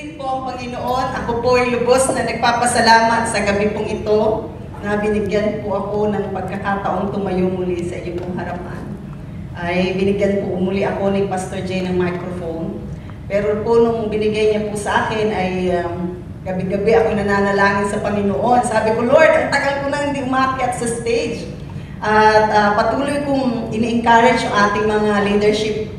Purihin po ang Panginoon. Ako po ay lubos na nagpapasalamat sa gabi pong ito na binigyan po ako ng pagkakataong tumayo muli sa inyong pong harapan. Ay binigyan po muli ako ni Pastor Jay ng microphone. Pero po nung binigay niya po sa akin ay gabi-gabi ako nananalangin sa Panginoon. Sabi ko, Lord, ang tagal ko na hindi umakyat sa stage. At patuloy kong ini-encourage ang ating mga leadership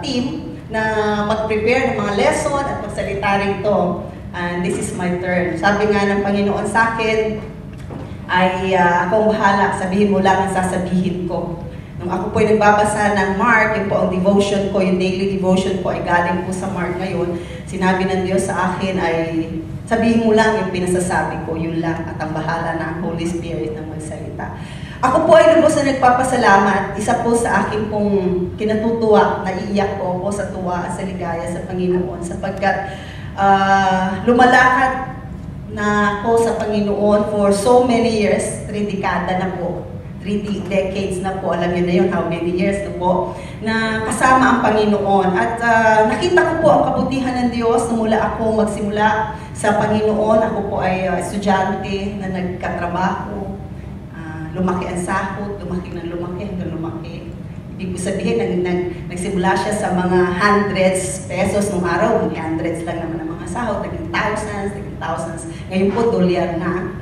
team na mag-prepare ng mga lesson at magsalita rito. And this is my turn. Sabi nga ng Panginoon sa akin, ay akong bahala, sabihin mo lang ang sasabihin ko. Nung ako po ay nagbabasa ng Mark, yung po ang devotion ko, yung daily devotion ko ay galing po sa Mark ngayon, sinabi ng Diyos sa akin ay, sabihin mo lang yung pinasasabi ko, yun lang, at ang bahala na ang Holy Spirit na magsalita. Ako po ay lubos na nagpapasalamat. Isa po sa akin pong kinatutuwa, naiiyak po ako sa tuwa at sa ligaya sa Panginoon sapagkat lumalakad na ako sa Panginoon for so many years, 3 dekada na po, 3 decades na po, alam niyo na yun, how many years na po, na kasama ang Panginoon. At nakita ko po ang kabutihan ng Diyos na mula ako magsimula sa Panginoon. Ako po ay estudyante na nagkatrabaho. Lumaki ang sahod, lumaki hanggang lumaki. Ibig ko sabihin, nagsimula siya sa mga hundreds pesos nung araw, hundreds lang naman ang mga sahod, naging thousands. Ngayon po, dolyar na.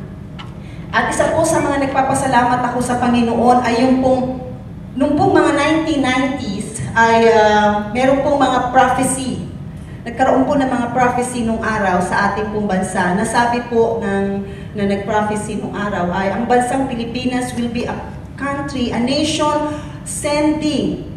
At isa po sa mga nagpapasalamat ako sa Panginoon ay yung pong, nung pong mga 1990s, ay meron pong mga prophecy. Nagkaroon po ng mga prophecy nung araw sa ating pong bansa. Nasabi po na nag-prophecy nung araw ay ang bansang Pilipinas will be a country, a nation sending,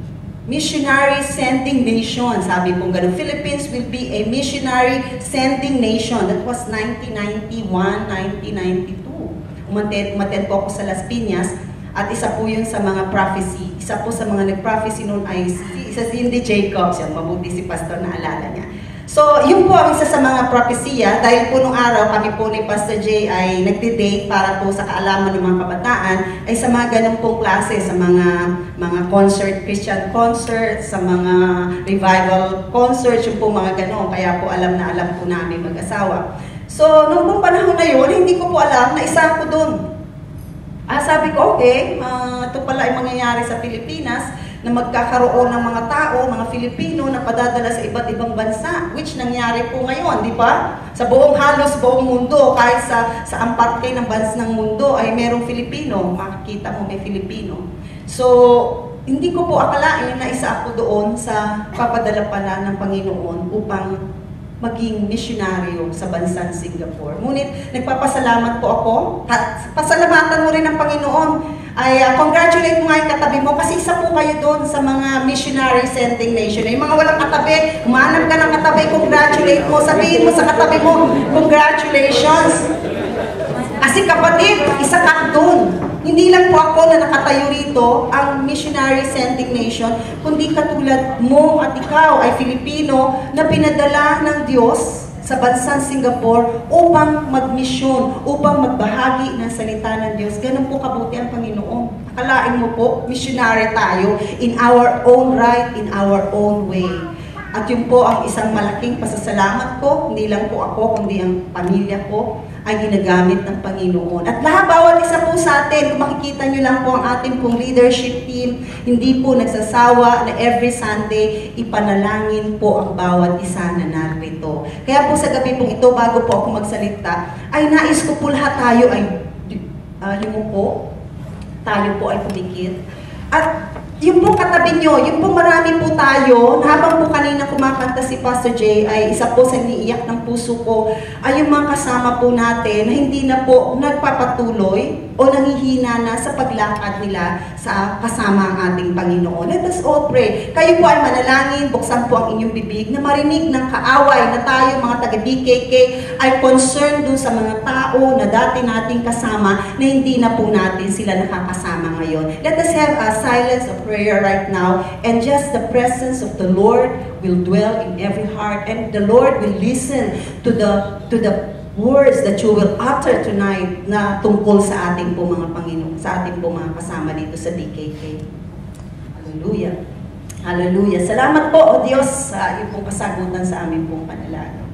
missionary sending nation. Sabi po ganun, Philippines will be a missionary sending nation. That was 1991, 1992. Umattend po ako sa Las Piñas at isa po yun sa mga prophecy. Isa po sa mga nag-prophecy noon ay si Cindy Jacobs. Yan, mabuti si Pastor na alala niya. So, yun po ang isa sa mga propesya. Dahil po nung araw, kami po ni Pastor Jay ay nagde-date para po sa kaalaman ng mga kabataan, ay sa mga ganun pong klase, sa mga concert, Christian concert, sa mga revival concerts, yung po mga ganun. Kaya po alam po namin mag-asawa. So, nung pong panahon na yun, hindi ko po alam na isa ako dun. Sabi ko, okay, ito pala ay mangyayari sa Pilipinas, na magkakaroon ng mga tao, mga Filipino na padadala sa iba't ibang bansa, which nangyari po ngayon, di ba? Sa halos buong mundo, kahit sa ampatke ng bansa ng mundo ay merong Filipino, makikita mo may Filipino. So, hindi ko po akalain na isa ako doon sa papadala pala ng Panginoon upang maging misyonaryo sa bansang Singapore. Ngunit, nagpapasalamat po ako. Pasalamatan mo rin ang Panginoon. Ay congratulate mo nga yung katabi mo kasi isa po kayo doon sa mga missionary sending nation. Yung mga walang katabi, humanap ka ng katabi, congratulate mo. Sabihin mo sa katabi mo, congratulations. Kasi kapatid, isa ka doon. Hindi lang po ako na nakatayo rito, ang missionary sending nation, kundi katulad mo at ikaw ay Filipino na pinadala ng Diyos sa bansang Singapore upang magmisyon, upang magbahagi ng salita ng Diyos. Ganun po kabuti ang Panginoon. Akalain mo po, missionary tayo in our own right, in our own way. At yun po ang isang malaking pasasalamat ko, hindi lang po ako, kundi ang pamilya ko, ay ginagamit ng Panginoon. At bawat isa po sa atin, kung makikita nyo lang po ang ating pong leadership team, hindi po nagsasawa na every Sunday, ipanalangin po ang bawat isa na narito. Kaya po sa gabi pong ito, bago po ako magsalita, ay nais ko po lahat tayo ay yumuko, tayo po ay pumikit. At yung po katabi nyo, yung po marami po tayo, habang po kanina kumakanta si Pastor Jay, ay isa po sa niiyak ng puso ko, ay yung mga kasama po natin na hindi na po nagpapatuloy o nangihina na sa paglakad nila sa kasama ang ating Panginoon. Let us all pray. Kayo po ay manalangin, buksan po ang inyong bibig na marinig ng kaaway na tayo mga taga-BKK ay concerned dun sa mga tao na dati nating kasama na hindi na po natin sila nakakasama ngayon. Let us have a silence of prayer right now, and just the presence of the Lord will dwell in every heart, and the Lord will listen to the words that you will utter tonight na tungkol sa ating po mga Panginoon, sa ating po mga kasama dito sa BKK. Hallelujah. Hallelujah. Salamat po, O Diyos, sa iyong pong kasagutan sa aming pong panalangin.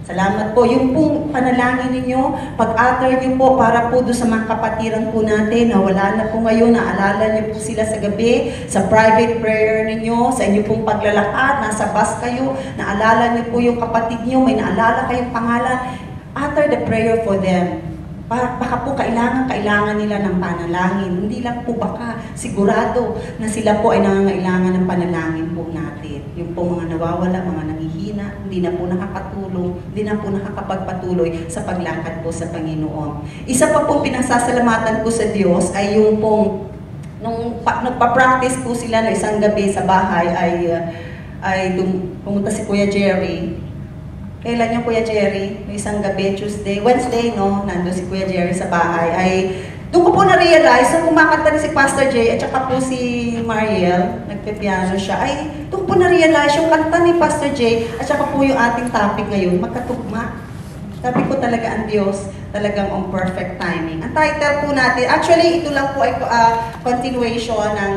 Salamat po. Yung pong panalangin ninyo, pag-utter nyo po para po doon sa mga kapatiran po natin na wala na po ngayon, naalala nyo po sila sa gabi, sa private prayer ninyo, sa inyo pong paglalakad, nasa bus kayo, naalala nyo po yung kapatid nyo, may naalala kayong pangalan, utter the prayer for them. Baka po kailangan nila ng panalangin. Hindi lang po baka, sigurado na sila po ay nangangailangan ng panalangin po natin. Yung po mga nawawala, mga nanghihina, hindi na po nakakatulong, hindi na po nakakapagpatuloy sa paglakad po sa Panginoon. Isa pa pong pinasasalamatan po sa Diyos ay yung pong, nung nagpa-practice po sila no, isang gabi sa bahay ay pumunta si Kuya Jerry. Kailan yung Kuya Jerry? Isang gabi, Wednesday, no? Nandun si Kuya Jerry sa bahay. Ay, doon ko po na-realize, nung kumakanta ni si Pastor Jay at saka po si Mariel, nagpe-piano siya, ay, doon po na-realize yung kanta ni Pastor Jay at saka po yung ating topic ngayon, magkatugma. Sabi ko talaga ang Diyos, talagang on perfect timing. Ang title po natin, actually, ito lang po ay continuation ng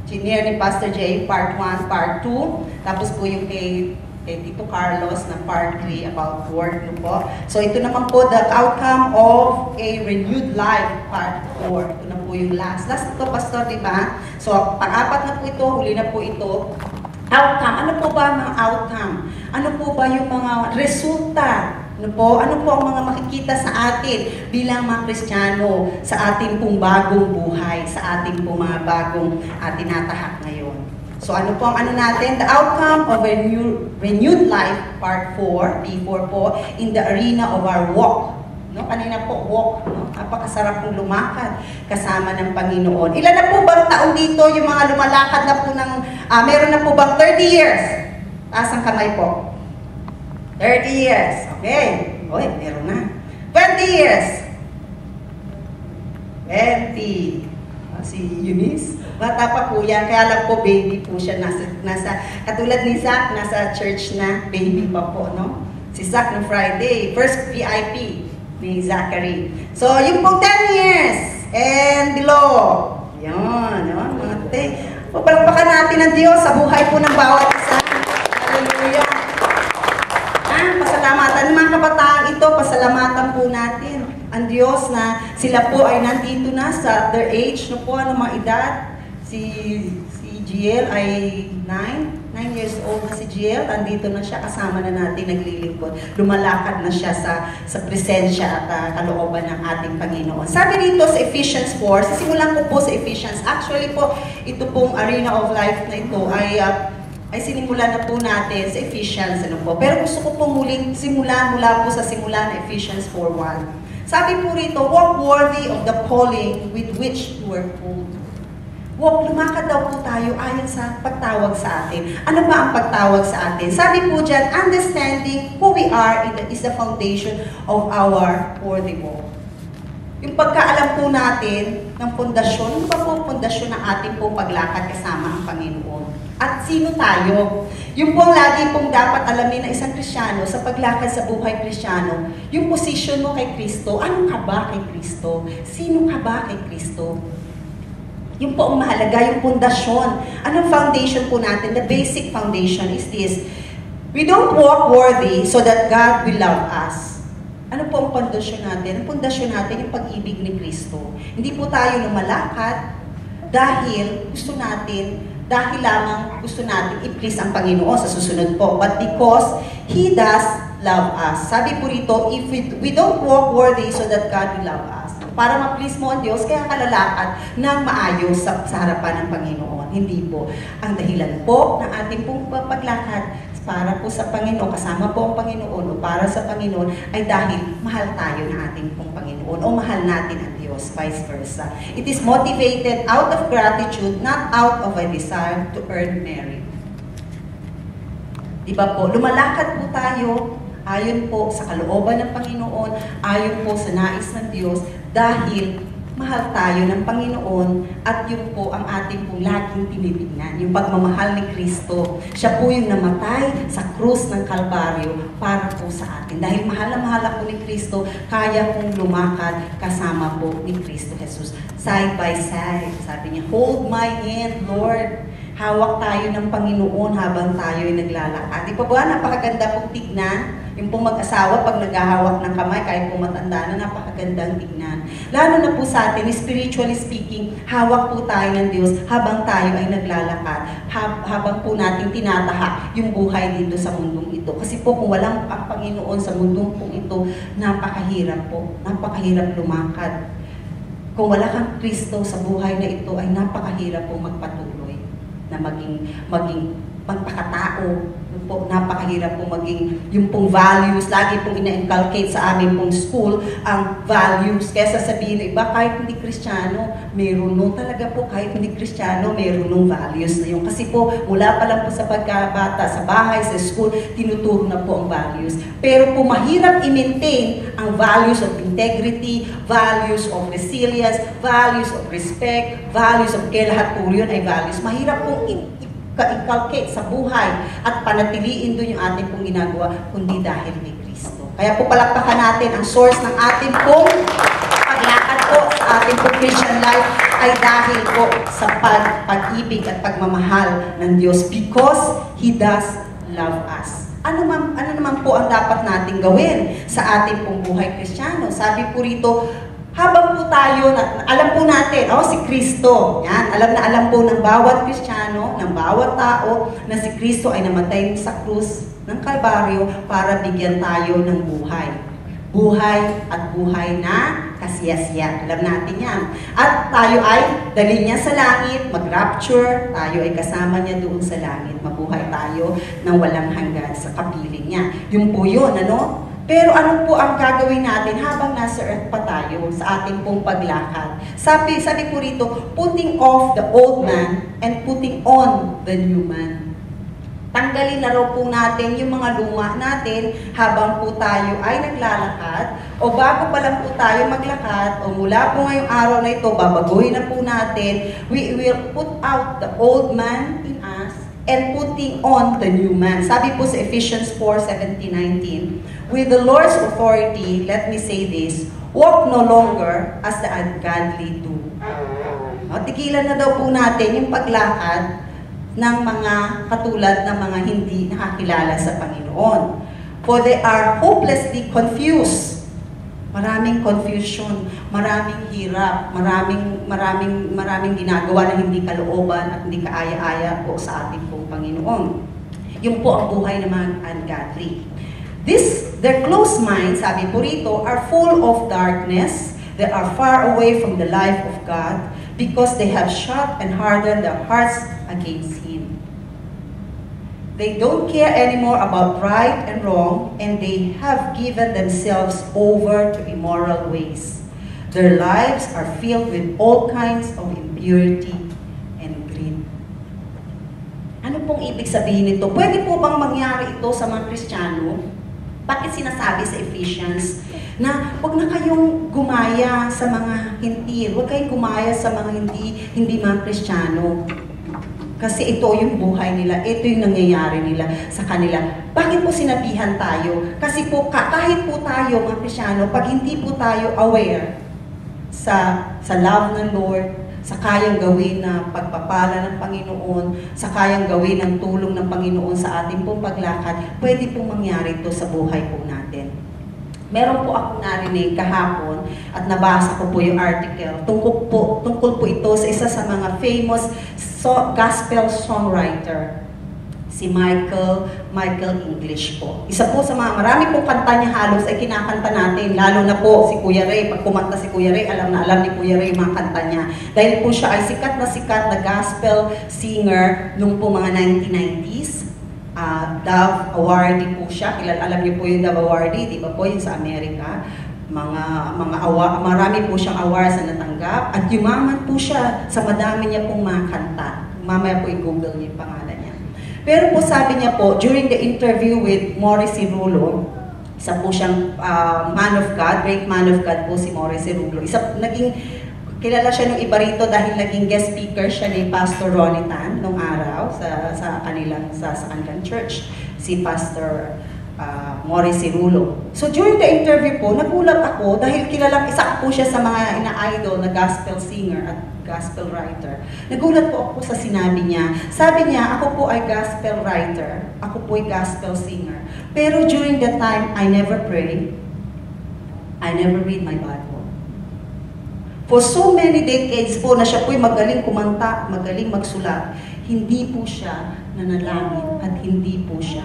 Engineer ni Pastor Jay, part 1, part 2. Tapos po yung kay Tito Carlos na part 3 about work no po. So ito naman po the outcome of a renewed life part 4. Ito na po yung last. Last ito, Pastor, di ba? So pang-apat na po ito, huli na po ito. Outcome. Ano po ba ang mga outcome? Ano po ba yung mga resulta? Ano po ang mga makikita sa atin bilang mga Kristiyano sa ating pong bagong buhay, sa ating pong mga bagong tinatahak ngayon? So ano po ang natin? The outcome of a renewed life, part 4, P4 po, in the arena of our walk. No? Kanina po, walk. No? Napakasarap pong lumakad kasama ng Panginoon. Ilan na po bang taon dito yung mga lumalakad na po ng, meron na po bang 30 years? Taas ang kamay po. 30 years. Okay. Oy, meron na. 20 years. 20. Si Eunice. Bata pa po yan, kaya lang po baby po siya, katulad ni Zach, nasa church na, baby pa po, no? Si Zach no Friday, first VIP ni Zachary. So, yung pong 10 years and below, yun, mga te. Papalakpakan natin ang Diyos sa buhay po ng bawat isa. Hallelujah. Pasalamatan mga kabataan ito, pasalamatan po natin ang Diyos na sila po ay nandito na sa their age, no po, ano mga edad. Si GL ay 9 years old na si GL, andito na siya, kasama na natin, naglilingkod. Lumalakad na siya sa presensya at kalooban ng ating Panginoon. Sabi dito sa Ephesians 4, sisimulan ko po sa Ephesians. Actually po, ito pong arena of life na ito ay sinimulan na po natin sa Ephesians. Ano po. Pero gusto ko po muling mula po sa simula ng Ephesians 4:1. Sabi po rito, walk worthy of the calling with which you were called. Lumakad daw po tayo ayon sa pagtawag sa atin. Ano ba ang pagtawag sa atin? Sabi po dyan, understanding who we are is the foundation of our worthy walk. Yung pagkaalam po natin ng pundasyon, ano ba po pundasyon ng ating pong paglakad kasama ang Panginoon? At sino tayo? Yung pong lagi pong dapat alamin ng isang Kristiyano sa paglakad sa buhay Kristiyano, yung position mo kay Kristo, ano ka ba kay Kristo? Sino ka ba kay Kristo? Yung po ang mahalaga, yung pundasyon. Anong foundation po natin? The basic foundation is this. We don't walk worthy so that God will love us. Ano po ang pundasyon natin? Ang pundasyon natin yung pag-ibig ni Kristo. Hindi po tayo lumalakad dahil lamang gusto natin i-please ang Panginoon sa susunod po. But because He does love us. Sabi po rito, if we don't walk worthy so that God will love us. Para ma-please mo ang Diyos, kaya kalalakad ng maayos sa harapan ng Panginoon. Hindi po. Ang dahilan po ng ating pong paglakad para po sa Panginoon, kasama po ang Panginoon o para sa Panginoon, ay dahil mahal tayo ng ating pong Panginoon o mahal natin ang Diyos, vice versa. It is motivated out of gratitude, not out of a desire to earn merit. Diba po? Lumalakad po tayo ayon po sa kalooban ng Panginoon, ayon po sa nais ng Diyos, dahil mahal tayo ng Panginoon at yun po ang ating pong laging tinitingnan, yung pagmamahal ni Kristo. Siya po yung namatay sa krus ng Kalbaryo para po sa atin. Dahil mahal na mahal ako ni Kristo, kaya kong lumakad kasama po ni Kristo Jesus. Side by side. Sabi niya, hold my hand, Lord. Hawak tayo ng Panginoon habang tayo ay naglalakad. Di pa ba, napakaganda pong tignan? Yung pong mag-asawa, pag naghahawak ng kamay, kahit pong matanda na, napakagandang tignan. Lalo na po sa atin, spiritually speaking, hawak po tayo ng Diyos habang tayo ay naglalakad. Habang po natin tinataha yung buhay dito sa mundong ito. Kasi po, kung walang ang Panginoon sa mundong po ito, napakahirap po. Napakahirap lumakad. Kung wala kang Kristo sa buhay na ito, ay napakahirap po magpatuloy na maging magpakatao. Po, napakahirap po maging yung pong values, lagi pong ina-inculcate sa amin pong school ang values. Kaya sasabihin ng iba, kahit hindi Kristiyano, meron nung talaga po, kahit hindi Kristiyano, meron nung values na yun. Kasi po, mula pa lang po sa pagkabata, sa bahay, sa school, tinuturo na po ang values. Pero po, mahirap i-maintain ang values of integrity, values of resilience, values of respect, values of kaya lahat po yun ay values. Mahirap pong ka-inculcate sa buhay at panatiliin doon yung ating pong ginagawa, kundi dahil kay Kristo. Kaya po palakpakan natin ang source ng ating pong paglakad po sa ating pong Christian life ay dahil po sa pag-ibig at pagmamahal ng Diyos because He does love us. Ano naman po ang dapat nating gawin sa ating pong buhay Kristiyano? Sabi po rito, habang po tayo, alam po natin, si Kristo. Yan, alam po ng bawat Kristiyano, ng bawat tao, na si Kristo ay namatay sa krus ng Kalbaryo para bigyan tayo ng buhay. Buhay at buhay na kasiyasiya. Alam natin yan. At tayo ay dalhin niya sa langit, mag-rapture, tayo ay kasama niya doon sa langit. Mabuhay tayo ng walang hanggan sa kapiling niya. Yun po yun, ano? Pero ano po ang gagawin natin habang nasa earth pa tayo sa ating pong paglakad? Sabi ko rito, putting off the old man and putting on the new man. Tanggalin na raw po natin yung mga luma natin habang po tayo ay naglalakad o bago pa lang po tayo maglakad o mula po ngayong araw na ito, babaguhin na po natin, we will put out the old man in us and putting on the new man. Sabi po sa Ephesians 4:17-19, with the Lord's authority, let me say this, walk no longer as the ungodly do. Tigilan na daw po natin yung paglakad ng mga katulad ng mga hindi nakakilala sa Panginoon. For they are hopelessly confused. Maraming confusion, maraming hirap, maraming ginagawa na hindi kalooban at hindi kaaya-aya po sa ating pong Panginoon. Yung po ang buhay ng mga ungodly. Their closed minds, sabi po rito, are full of darkness. They are far away from the life of God because they have shut and hardened their hearts against Him. They don't care anymore about right and wrong, and they have given themselves over to immoral ways. Their lives are filled with all kinds of impurity and greed. Ano pong ibig sabihin nito? Pwede po bang mangyari ito sa mga Kristiyano? Bakit sinasabi sa Ephesians na huwag na kayong gumaya sa mga hintil, huwag kayong gumaya sa mga hindi mga Kristiyano. Kasi ito yung buhay nila, ito yung nangyayari nila sa kanila. Bakit po sinabihan tayo? Kasi po kahit po tayo mga Kristiyano, pag hindi po tayo aware sa love ng Lord, sa kayang gawin na pagpapala ng Panginoon, sa kayang gawin ng tulong ng Panginoon sa ating pong paglakad, pwede pong mangyari ito sa buhay po natin. Meron po akong narinig kahapon at nabasa ko po yung article. Tungkol po ito sa isa sa mga famous gospel songwriter, si Michael English po. Isa po sa mga marami pong kanta niya halos ay kinakanta natin, lalo na po si Kuya Ray. Pag kumanta si Kuya Ray, alam na alam ni Kuya Ray mga kanta niya. Dahil po siya ay sikat na gospel singer nung po mga 1990s. Dove Awardee po siya. Alam niyo po yung Dove Awardee, di ba po, yung sa Amerika. Marami po siyang awards na natanggap at yumaman po siya sa madami niya pong mga kanta. Mamaya po i-google niyo yung pangalan niya. Pero po sabi niya po, during the interview with Morris Cerullo, isa po siyang man of God, great man of God po si Morris Cerullo. Kilala siya nung iba rito dahil naging guest speaker siya ni Pastor Ronnie Tan nung araw sa kanilang church. Si Pastor Morris Cirulo. So during the interview po, nagulat ako dahil kilalang isa po siya sa mga ina-idol na gospel singer at gospel writer. Nagulat po ako sa sinabi niya. Sabi niya, ako po ay gospel writer, ako po ay gospel singer. Pero during that time, I never pray, I never read my Bible. For so many decades po na siya po'y magaling kumanta, magaling magsulat, hindi po siya nanalangin at hindi po siya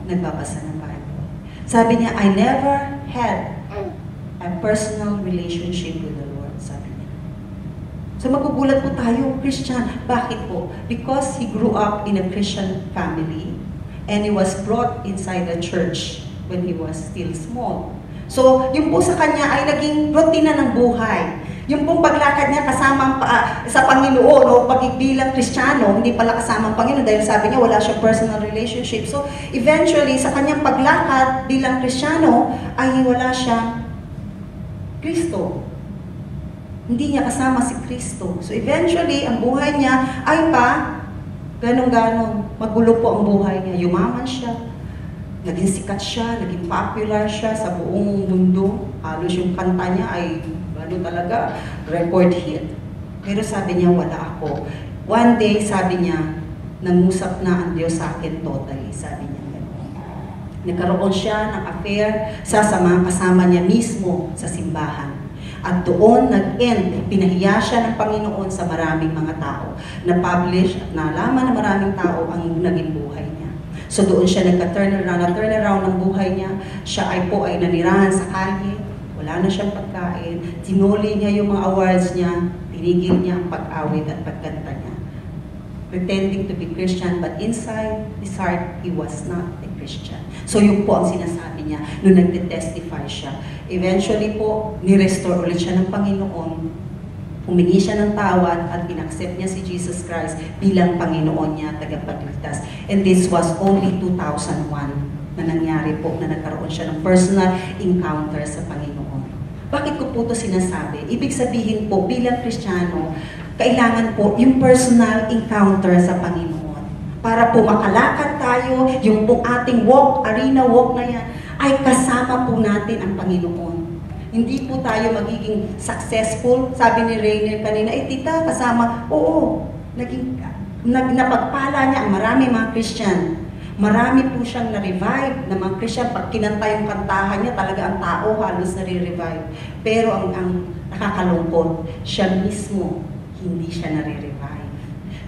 nagbabasa ng Bible. Sabi niya, I never had a personal relationship with the Lord, sabi niya. So magugulat po tayo, Christian. Bakit po? Because he grew up in a Christian family and he was brought inside the church when he was still small. So, yung po sa kanya ay naging rutina ng buhay. Yung pong paglakad niya kasama sa Panginoon o pagbilang Kristiyano, hindi pala kasama ang Panginoon dahil sabi niya wala siyang personal relationship. So, eventually, sa kanyang paglakad bilang Kristiyano, ay wala siyang Kristo. Hindi niya kasama si Kristo. So, eventually, ang buhay niya ay ganon-ganon. Magulo po ang buhay niya. Yumaman siya. Naging sikat siya, naging popular siya sa buong mundo. Halos yung kanta niya ay talaga, record hit. Pero sabi niya, wala ako. One day, sabi niya, nangusap na ang Diyos sa akin totally. Sabi niya, nagkaroon siya ng affair sa mga kasama niya mismo sa simbahan. At doon nag-end, pinahiya siya ng Panginoon sa maraming mga tao. Na-publish at nalaman ng maraming tao ang naging buhay niya. So doon siya nagka-turn around ng buhay niya. Siya ay nanirahan sa kalye. Wala na siyang pagkain, tinuli niya yung mga awards niya, tinigil niya ang pag-awit at pagkanta niya. Pretending to be Christian, but inside his heart, he was not a Christian. So yun po ang sinasabi niya nung nagte-testify siya. Eventually po, ni-restore ulit siya ng Panginoon. Humingi siya ng tawad at in-accept niya si Jesus Christ bilang Panginoon niya, tagapagligtas. And this was only 2001. Na nangyari po na nagkaroon siya ng personal encounter sa Panginoon. Bakit ko po ito sinasabi? Ibig sabihin po, bilang Kristiyano, kailangan po yung personal encounter sa Panginoon. Para po makalakad tayo, yung po ating arena walk na yan, ay kasama po natin ang Panginoon. Hindi po tayo magiging successful. Sabi ni Rainer kanina, tita, kasama, oo, napagpala niya ang marami mga Christian. Marami po siyang na-revive na mga Christian. Pag kinanta yung kantahan niya, talaga ang tao halos nare-revive. Pero ang nakakalungkot, siya mismo, hindi siya nare-revive.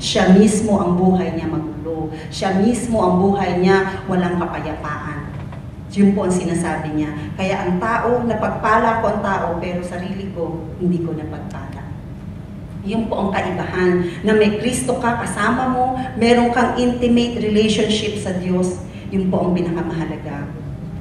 Siya mismo ang buhay niya magulo. Siya mismo ang buhay niya walang kapayapaan. Yun po ang sinasabi niya. Kaya ang tao, napagpala ko ang tao, pero sarili ko, hindi ko napagpala. Yun po ang kaibahan, na may Kristo ka, kasama mo, meron kang intimate relationship sa Diyos. Yun po ang pinakamahalaga.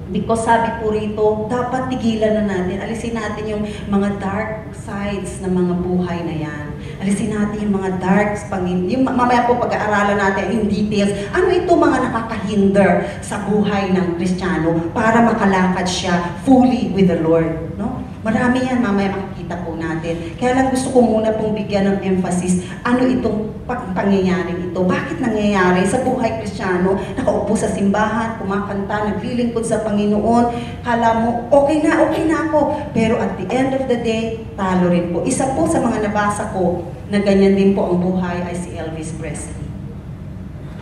Because sabi po rito, dapat tigilan na natin, alisin natin yung mga dark sides ng mga buhay na yan. Alisin natin yung mga dark, yung mamaya po pag-aaralan natin in details, ano ito mga nakakahinder sa buhay ng Kristiyano para makalakad siya fully with the Lord. No? Marami yan, mamaya makikita po natin. Kaya lang gusto ko muna pong bigyan ng emphasis, ano itong pangyayari ito? Bakit nangyayari sa buhay Kristiyano? Nakaupo sa simbahan, kumakanta, naglilingkod sa Panginoon, kala mo, okay na ako. Pero at the end of the day, talo rin po. Isa po sa mga nabasa ko na ganyan din po ang buhay ay si Elvis Presley.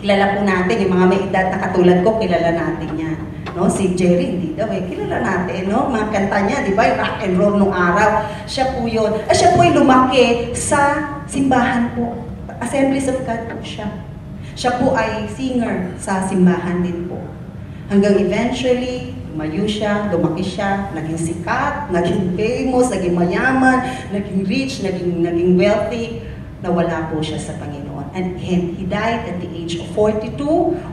Kilala po natin, yung mga may edad na katulad ko, kilala natin yan. No, si Jerry, hindi daw kilala natin, no? Mga kanta niya, di ba? Yung rock and roll nung araw. Siya po yun. Siya po ay lumaki sa simbahan po. Assemblies of God po siya. Siya po ay singer sa simbahan din po. Hanggang eventually, lumayo siya, lumaki siya, naging sikat, naging famous, naging mayaman, naging rich, naging wealthy, nawala po siya sa Panginoon. And he died at the age of 42,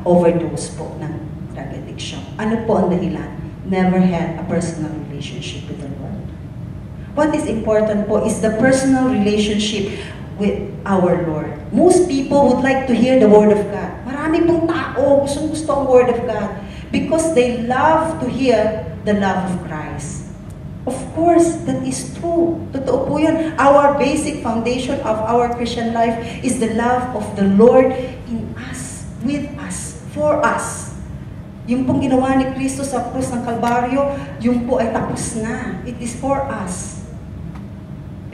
overdose po ng drug addiction. Ano po ang dahilan? Never had a personal relationship with the Lord. What is important po is the personal relationship with our Lord. Most people would like to hear the Word of God. Marami pong tao gusto ang Word of God because they love to hear the love of Christ. Of course, that is true. Totoo po yun. Our basic foundation of our Christian life is the love of the Lord in us, with us, for us. Yung pong ginawa ni Kristo sa krus ng Kalbaryo, yung po ay tapos na. It is for us.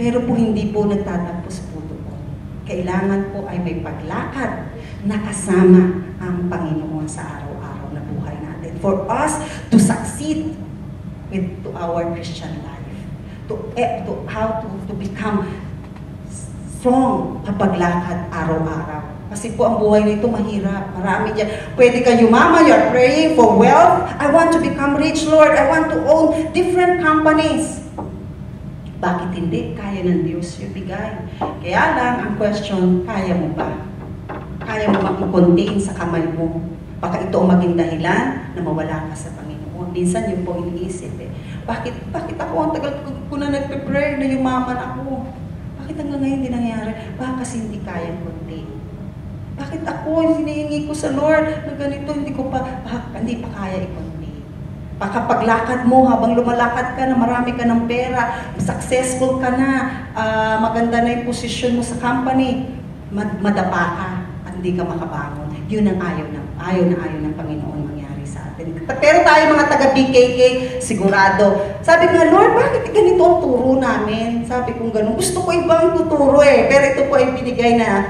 Pero po hindi po nagtatapos po doon. Kailangan po ay may paglakad na kasama ang Panginoon sa araw-araw na buhay natin. For us to succeed to our Christian life. To become strong na paglakad araw-araw. Kasi po ang buhay nito mahirap. Marami dyan. Pwede ka yumaman, you're praying for wealth. I want to become rich, Lord. I want to own different companies. Bakit hindi? Kaya ng Diyos yung bigay. Kaya lang, ang question, kaya mo ba? Kaya mo ba i-contain sa kamay mo? Baka ito ang maging dahilan na mawala ka sa Panginoon. Minsan yung po iniisip Bakit ako? Ang tagal ko na nagpe-pray na yumaman ako. Bakit hanggang ngayon hindi nangyari? Baka kasi hindi kayang contain. Bakit ako, hinihingi ko sa Lord na ganito, hindi pa kaya i-contain. Baka paglakad mo, habang lumalakad ka na marami ka ng pera, successful ka na, maganda na yung posisyon mo sa company, madapa ka at hindi ka makabangon. Yun ang ayaw ng Panginoon mangyari sa atin. Pero tayo mga taga-BKK, sigurado. Sabi nga, Lord, bakit ganito ang turo namin? Sabi kong ganun. Gusto ko ibang tuturo Pero ito po ay binigay na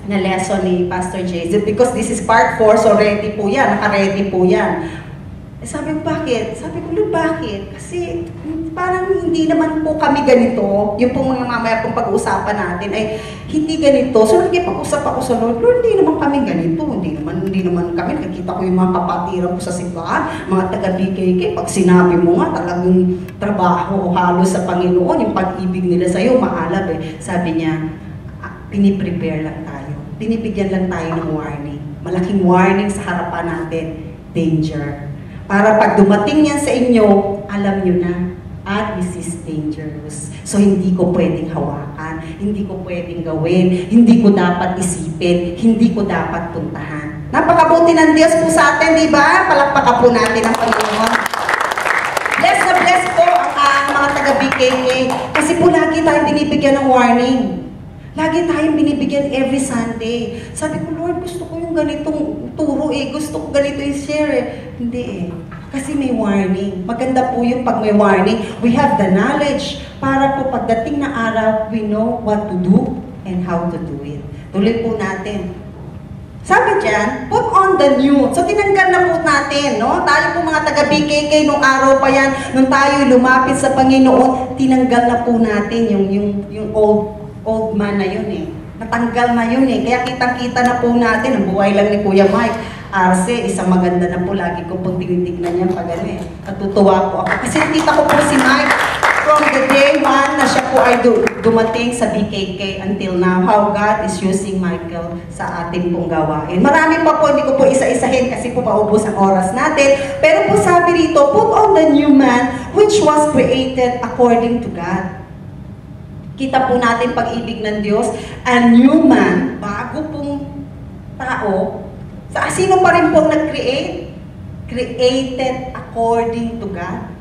lesson ni Pastor Jason because this is part 4, so ready po yan, naka-ready po yan. Sabi ko, bakit? Sabi ko, Lord, bakit? Kasi parang hindi naman po kami ganito. Yung pong mga mamaya pong pag-uusapan natin ay hindi ganito. So nagkipag-usap ako sa Lord, Lord, hindi naman kami ganito. Hindi naman kami. Nakikita ko yung mga kapatiran ko sa simbahan, mga taga-BKK. Pag sinabi mo nga, talagang trabaho halos sa Panginoon, yung pag-ibig nila sa'yo, maalab Sabi niya, piniprepare lang tayo. Binibigyan lang tayo ng warning. Malaking warning sa harapan natin. Danger. Para pag dumating yan sa inyo, alam nyo na, this is dangerous. So hindi ko pwedeng hawakan, hindi ko pwedeng gawin, hindi ko dapat isipin, hindi ko dapat puntahan. Napakabuti ng Diyos po sa atin, di ba? Palakpakan po natin ang Panginoon. Bless na bless po ang mga taga-BKK. Kasi po lagi tayong binibigyan ng warning. Lagi tayong binibigyan every Sunday. Sabi ko, Lord, gusto ko yung ganitong turo gusto ko ganito i-share Hindi Kasi may warning. Maganda po yung pag may warning. We have the knowledge para po pagdating na araw, we know what to do and how to do it. Tuloy po natin. Sabi dyan, put on the new. So tinanggal na po natin, no? Tayo po mga taga-BKK nung araw pa yan, nung tayo lumapit sa Panginoon, tinanggal na po natin yung old man na yun Natanggal na yun Kaya kitang-kita na po natin, ang buhay lang ni Kuya Mike. Arce, isang maganda na po. Lagi ko pong tinitignan niya pag Natutuwa po ako. Kasi nakita ko po si Mike from the day one na siya po ay dumating sa BKK until now. How God is using Michael sa ating pong gawain. Marami pa po, hindi ko po isa-isahin kasi po maubos ang oras natin. Pero po sabi rito, put on the new man which was created according to God. Kita po natin pag-ibig ng Diyos. A new man, bago pong tao, sino pa rin pong nag-create? Created according to God.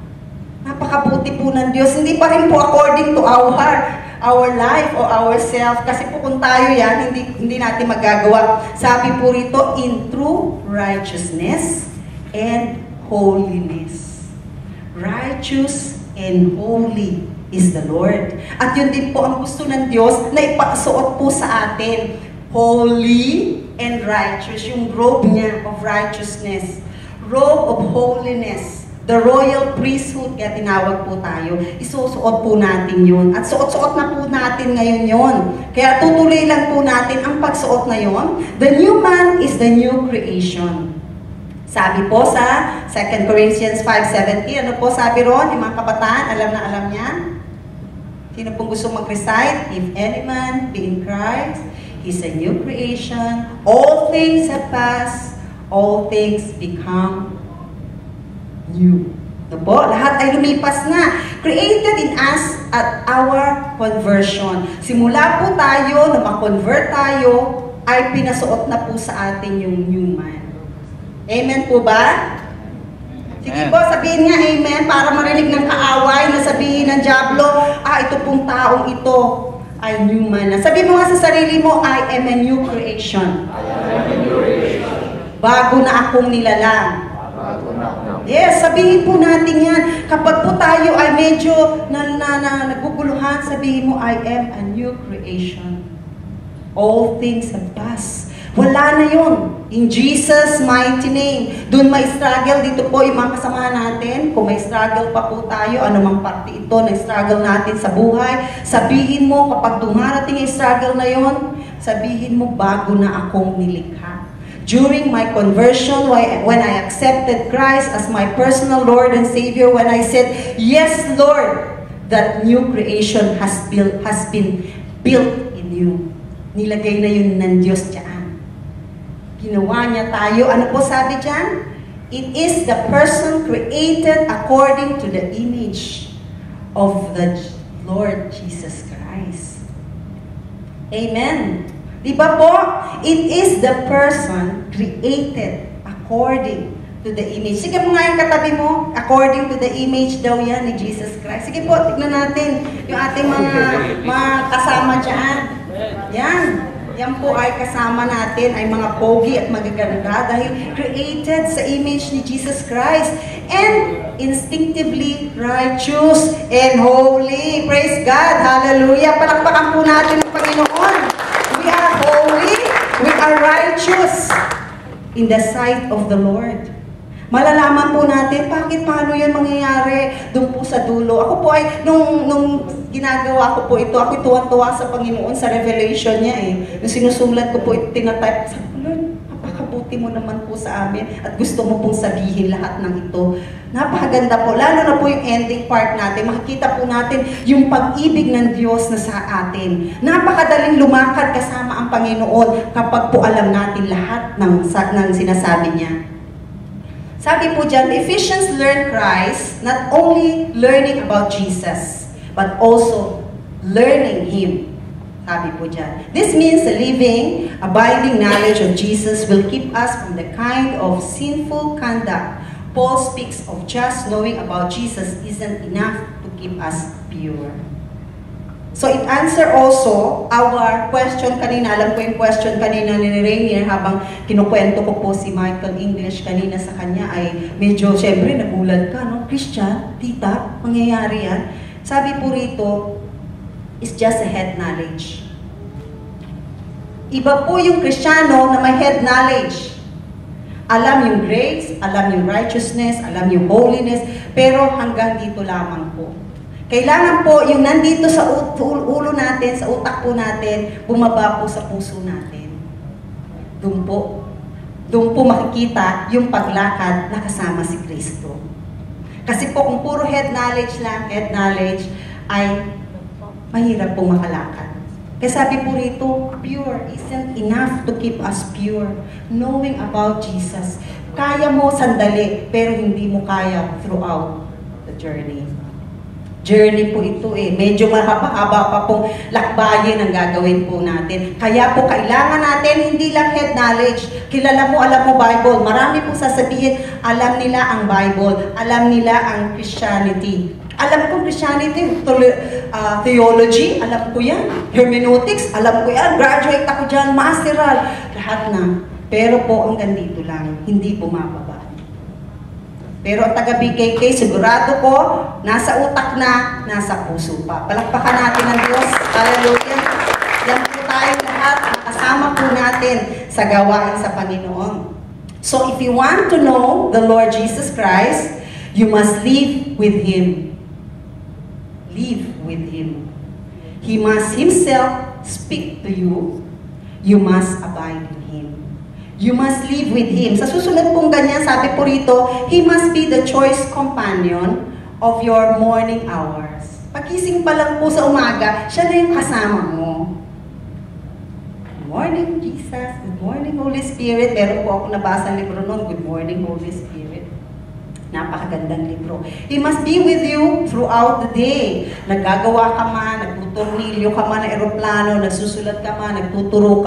Napakabuti po ng Diyos. Hindi pa rin po according to our life or ourselves. Kasi po kung tayo yan, hindi natin magagawa. Sabi po rito, in true righteousness and holiness. Righteous and holy is the Lord. At yun din po ang gusto ng Diyos na ipasuot po sa atin. Holy and righteous. Yung robe niya of righteousness. Robe of holiness. The royal priesthood, kaya tinawag po tayo. Isusuot po natin yun. At suot-suot na po natin ngayon yun. Kaya tutuloy lang po natin ang pagsuot na yun. The new man is the new creation. Sabi po sa 2 Corinthians 5:17, ano po sabi ron? Yung mga kabataan, alam niya? Sino pong gusto mag-recite? If any man be in Christ, he's a new creation. All things have passed. All things become new. Ito po, lahat ay lumipas na. Created in us at our conversion. Simula po tayo, na ma-convert tayo, ay pinasuot na po sa atin yung new man. Amen po ba? Sige po, sabihin nga amen para marinig ng kaaway na sabihin ng dyablo, ito pong taong ito ay new man na. Sabihin mo nga sa sarili mo, I am a new creation. I am a new creation. bago na akong nilalang. Bago na ako. Yes, sabihin po natin yan. Kapag po tayo ay medyo naguguluhan, sabihin mo, I am a new creation. All things have passed. Wala na yun. In Jesus' mighty name. Doon may struggle. Dito po yung mga kasamahan natin. Kung may struggle pa po tayo, anumang parte ito na struggle natin sa buhay, sabihin mo, kapag dumarating yung struggle na yun, sabihin mo, bago na akong nilikha. During my conversion, when I accepted Christ as my personal Lord and Savior, when I said, yes, Lord, that new creation has been built in you. Nilagay na yun ng Diyos dyan. Ginawa niya tayo. Ano po sabi dyan? It is the person created according to the image of the Lord Jesus Christ. Amen. Diba po? It is the person created according to the image. Sige mo nga yung katabi mo, according to the image daw yan ni Jesus Christ. Sige po, tignan natin yung ating mga kasama dyan. Yan. Yan po ay kasama natin, ay mga pogi at magaganda dahil created sa image ni Jesus Christ and instinctively righteous and holy. Praise God! Hallelujah! Palakpakan po natin ang Panginoon. We are holy, we are righteous in the sight of the Lord. Malalaman po natin, paano yan mangyayari doon po sa dulo. Ako po ay, nung ginagawa ko po ito, ako tuwan-tuwa sa Panginoon sa revelation niya eh. Nung sinusulat ko po ito, tinatype, sabi ko, Lord, napakabuti mo naman po sa amin at gusto mo pong sabihin lahat ng ito. Napakaganda po, lalo na po yung ending part natin. Makikita po natin yung pag-ibig ng Diyos na sa atin. Napakadaling lumakad kasama ang Panginoon kapag po alam natin lahat ng sinasabi niya. Sabi po dyan, Ephesians learn Christ, not only learning about Jesus, but also learning Him. Sabi po dyan. This means a living, abiding knowledge of Jesus will keep us from the kind of sinful conduct. Paul speaks of just knowing about Jesus isn't enough to keep us pure. So it answer also our question kanina. Alam ko yung question kanina ni Rainier habang kinukwento ko po si Michael English kanina sa kanya ay medyo, syempre, nagulat ka, no? Christian, tita, mangyayari yan. Sabi po rito, it's just a head knowledge. Iba po yung Kristiyano na may head knowledge. Alam yung grace, alam yung righteousness, alam yung holiness, pero hanggang dito lamang po. Kailangan po yung nandito sa ulo natin, sa utak po natin, bumaba po sa puso natin. Doon po makikita yung paglakad na kasama si Kristo. Kasi po kung puro head knowledge lang, head knowledge, ay mahirap po makalakad. Kaya sabi po rito, pure isn't enough to keep us pure. Knowing about Jesus. Kaya mo sandali, pero hindi mo kaya throughout the journey. Journey po ito eh. Medyo mahaba-haba pa pong lakbayin ang gagawin po natin. Kaya po kailangan natin hindi lang head knowledge. Kilala mo, alam mo Bible. Marami po sasabihin, alam nila ang Bible. Alam nila ang Christianity. Alam ko Christianity, theology, alam ko yan. Hermeneutics, alam ko yan. Graduate ako dyan, masteral. Lahat na. Pero po hanggang dito lang, hindi bumababa. Pero ang taga-BKK, sigurado ko, nasa utak na, nasa puso pa. Palakpakan natin ang Diyos. Hallelujah. Yan po tayo lahat. Kasama po natin sa gawain sa Panginoon. So if you want to know the Lord Jesus Christ, you must live with Him. Live with Him. He must Himself speak to you. You must abide in Him. You must live with Him. Sa susunod pong ganyan, sabi po rito, He must be the choice companion of your morning hours. Pagising pa lang po sa umaga, siya na yung kasama mo. Good morning, Jesus. Good morning, Holy Spirit. Meron po ako nabasa ng libro noon, Good morning, Holy Spirit. Napakagandang libro. He must be with you throughout the day. Naggagawa ka man, nagtutornilyo ka man ng eroplano, nagsusulat ka man, nagtuturo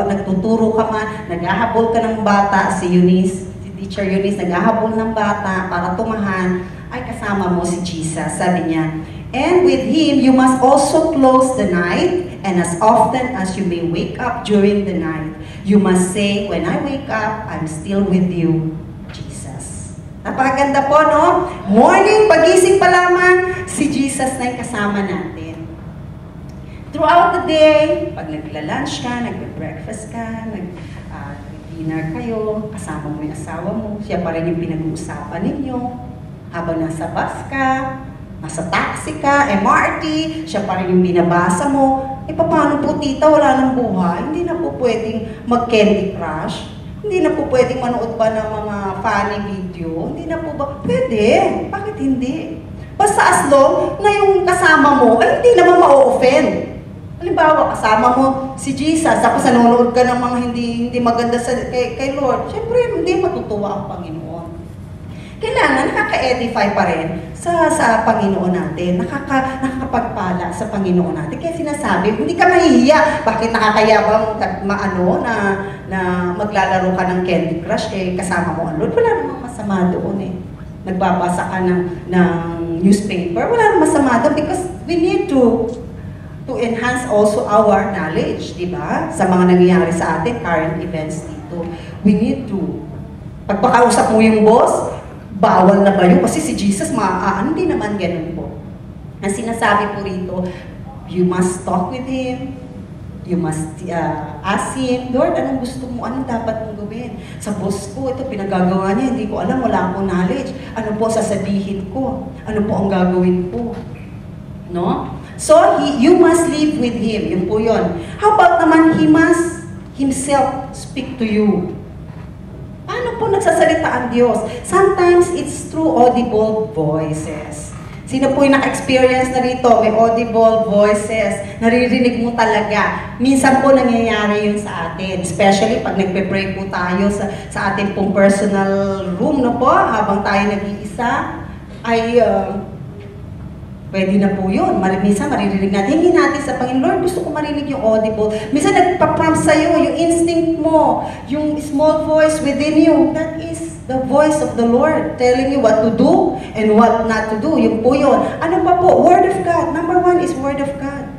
ka man, naghahabol ka ng bata, si Eunice, si Teacher Eunice, naghahabol ng bata para tumahan, ay kasama mo si Jesus. Sabi niya, and with Him, you must also close the night, and as often as you may wake up during the night, You must say, when I wake up, I'm still with you, Jesus. Napakaganda po, no? Morning, pagising pa lamang, si Jesus na yung kasama natin. Throughout the day, pag nagla-lunch ka, nag-breakfast ka, dinner kayo, kasama mo yung asawa mo, siya pa rin yung pinag-uusapan ninyo. Habang nasa bus ka, nasa taxi ka, MRT, siya pa rin yung binabasa mo. Eh, paano po tita, wala nang buhay? Hindi na po pwedeng mag-Candy Crush? Hindi na po pwedeng manood ba ng mga funny video? Hindi na po ba? Pwede. Bakit hindi? Basta as long na yung kasama mo ay hindi naman ma-offend. Halimbawa, kasama mo si Jesus, tapos nanonood ka ng mga hindi maganda kay Lord. Siyempre, hindi matutuwa ang Panginoon. Kailangan nakaka-edify pa rin sa Panginoon natin, nakakapagpala sa Panginoon natin. Kaya sinasabi, hindi ka mahihiya. Bakit nakakayabang na maglalaro ka ng Candy Crush, kasama mo ang Lord? Wala namang masama doon eh. Nagbabasa ka ng newspaper, wala namang masama doon because we need to enhance also our knowledge, di ba? Sa mga nangyayari sa atin, current events dito. We need to. Pagpakausap mo yung boss, bawal na ba yun? Kasi si Jesus, hindi naman ganun po. Ang sinasabi po rito, you must talk with Him, you must ask Him, Lord, anong gusto mo? Anong dapat mong gawin? Sa boss ko, ito pinagagawa niya, hindi ko alam, wala akong knowledge. Ano po sasabihin ko? Ano po ang gagawin ko? No? So, you must live with Him. Yun po yun. How about naman, He must Himself speak to you. Paano po nagsasalita ang Diyos? Sometimes, it's through audible voices. Sino po yung naka-experience na rito? May audible voices. Naririnig mo talaga. Minsan po nangyayari yun sa atin. Especially pag nagpe-pray po tayo sa ating pong personal room, no po? Habang tayo nag-iisa, ay pwede na po yun. Minsan maririnig natin. Hingin natin sa Panginoon, Lord, gusto ko marinig yung audible. Minsan nagpa-prompt sa'yo, yung instinct mo, yung small voice within you, that is the voice of the Lord telling you what to do and what not to do. Yung po yun. Ano pa po? Word of God. Number one is Word of God.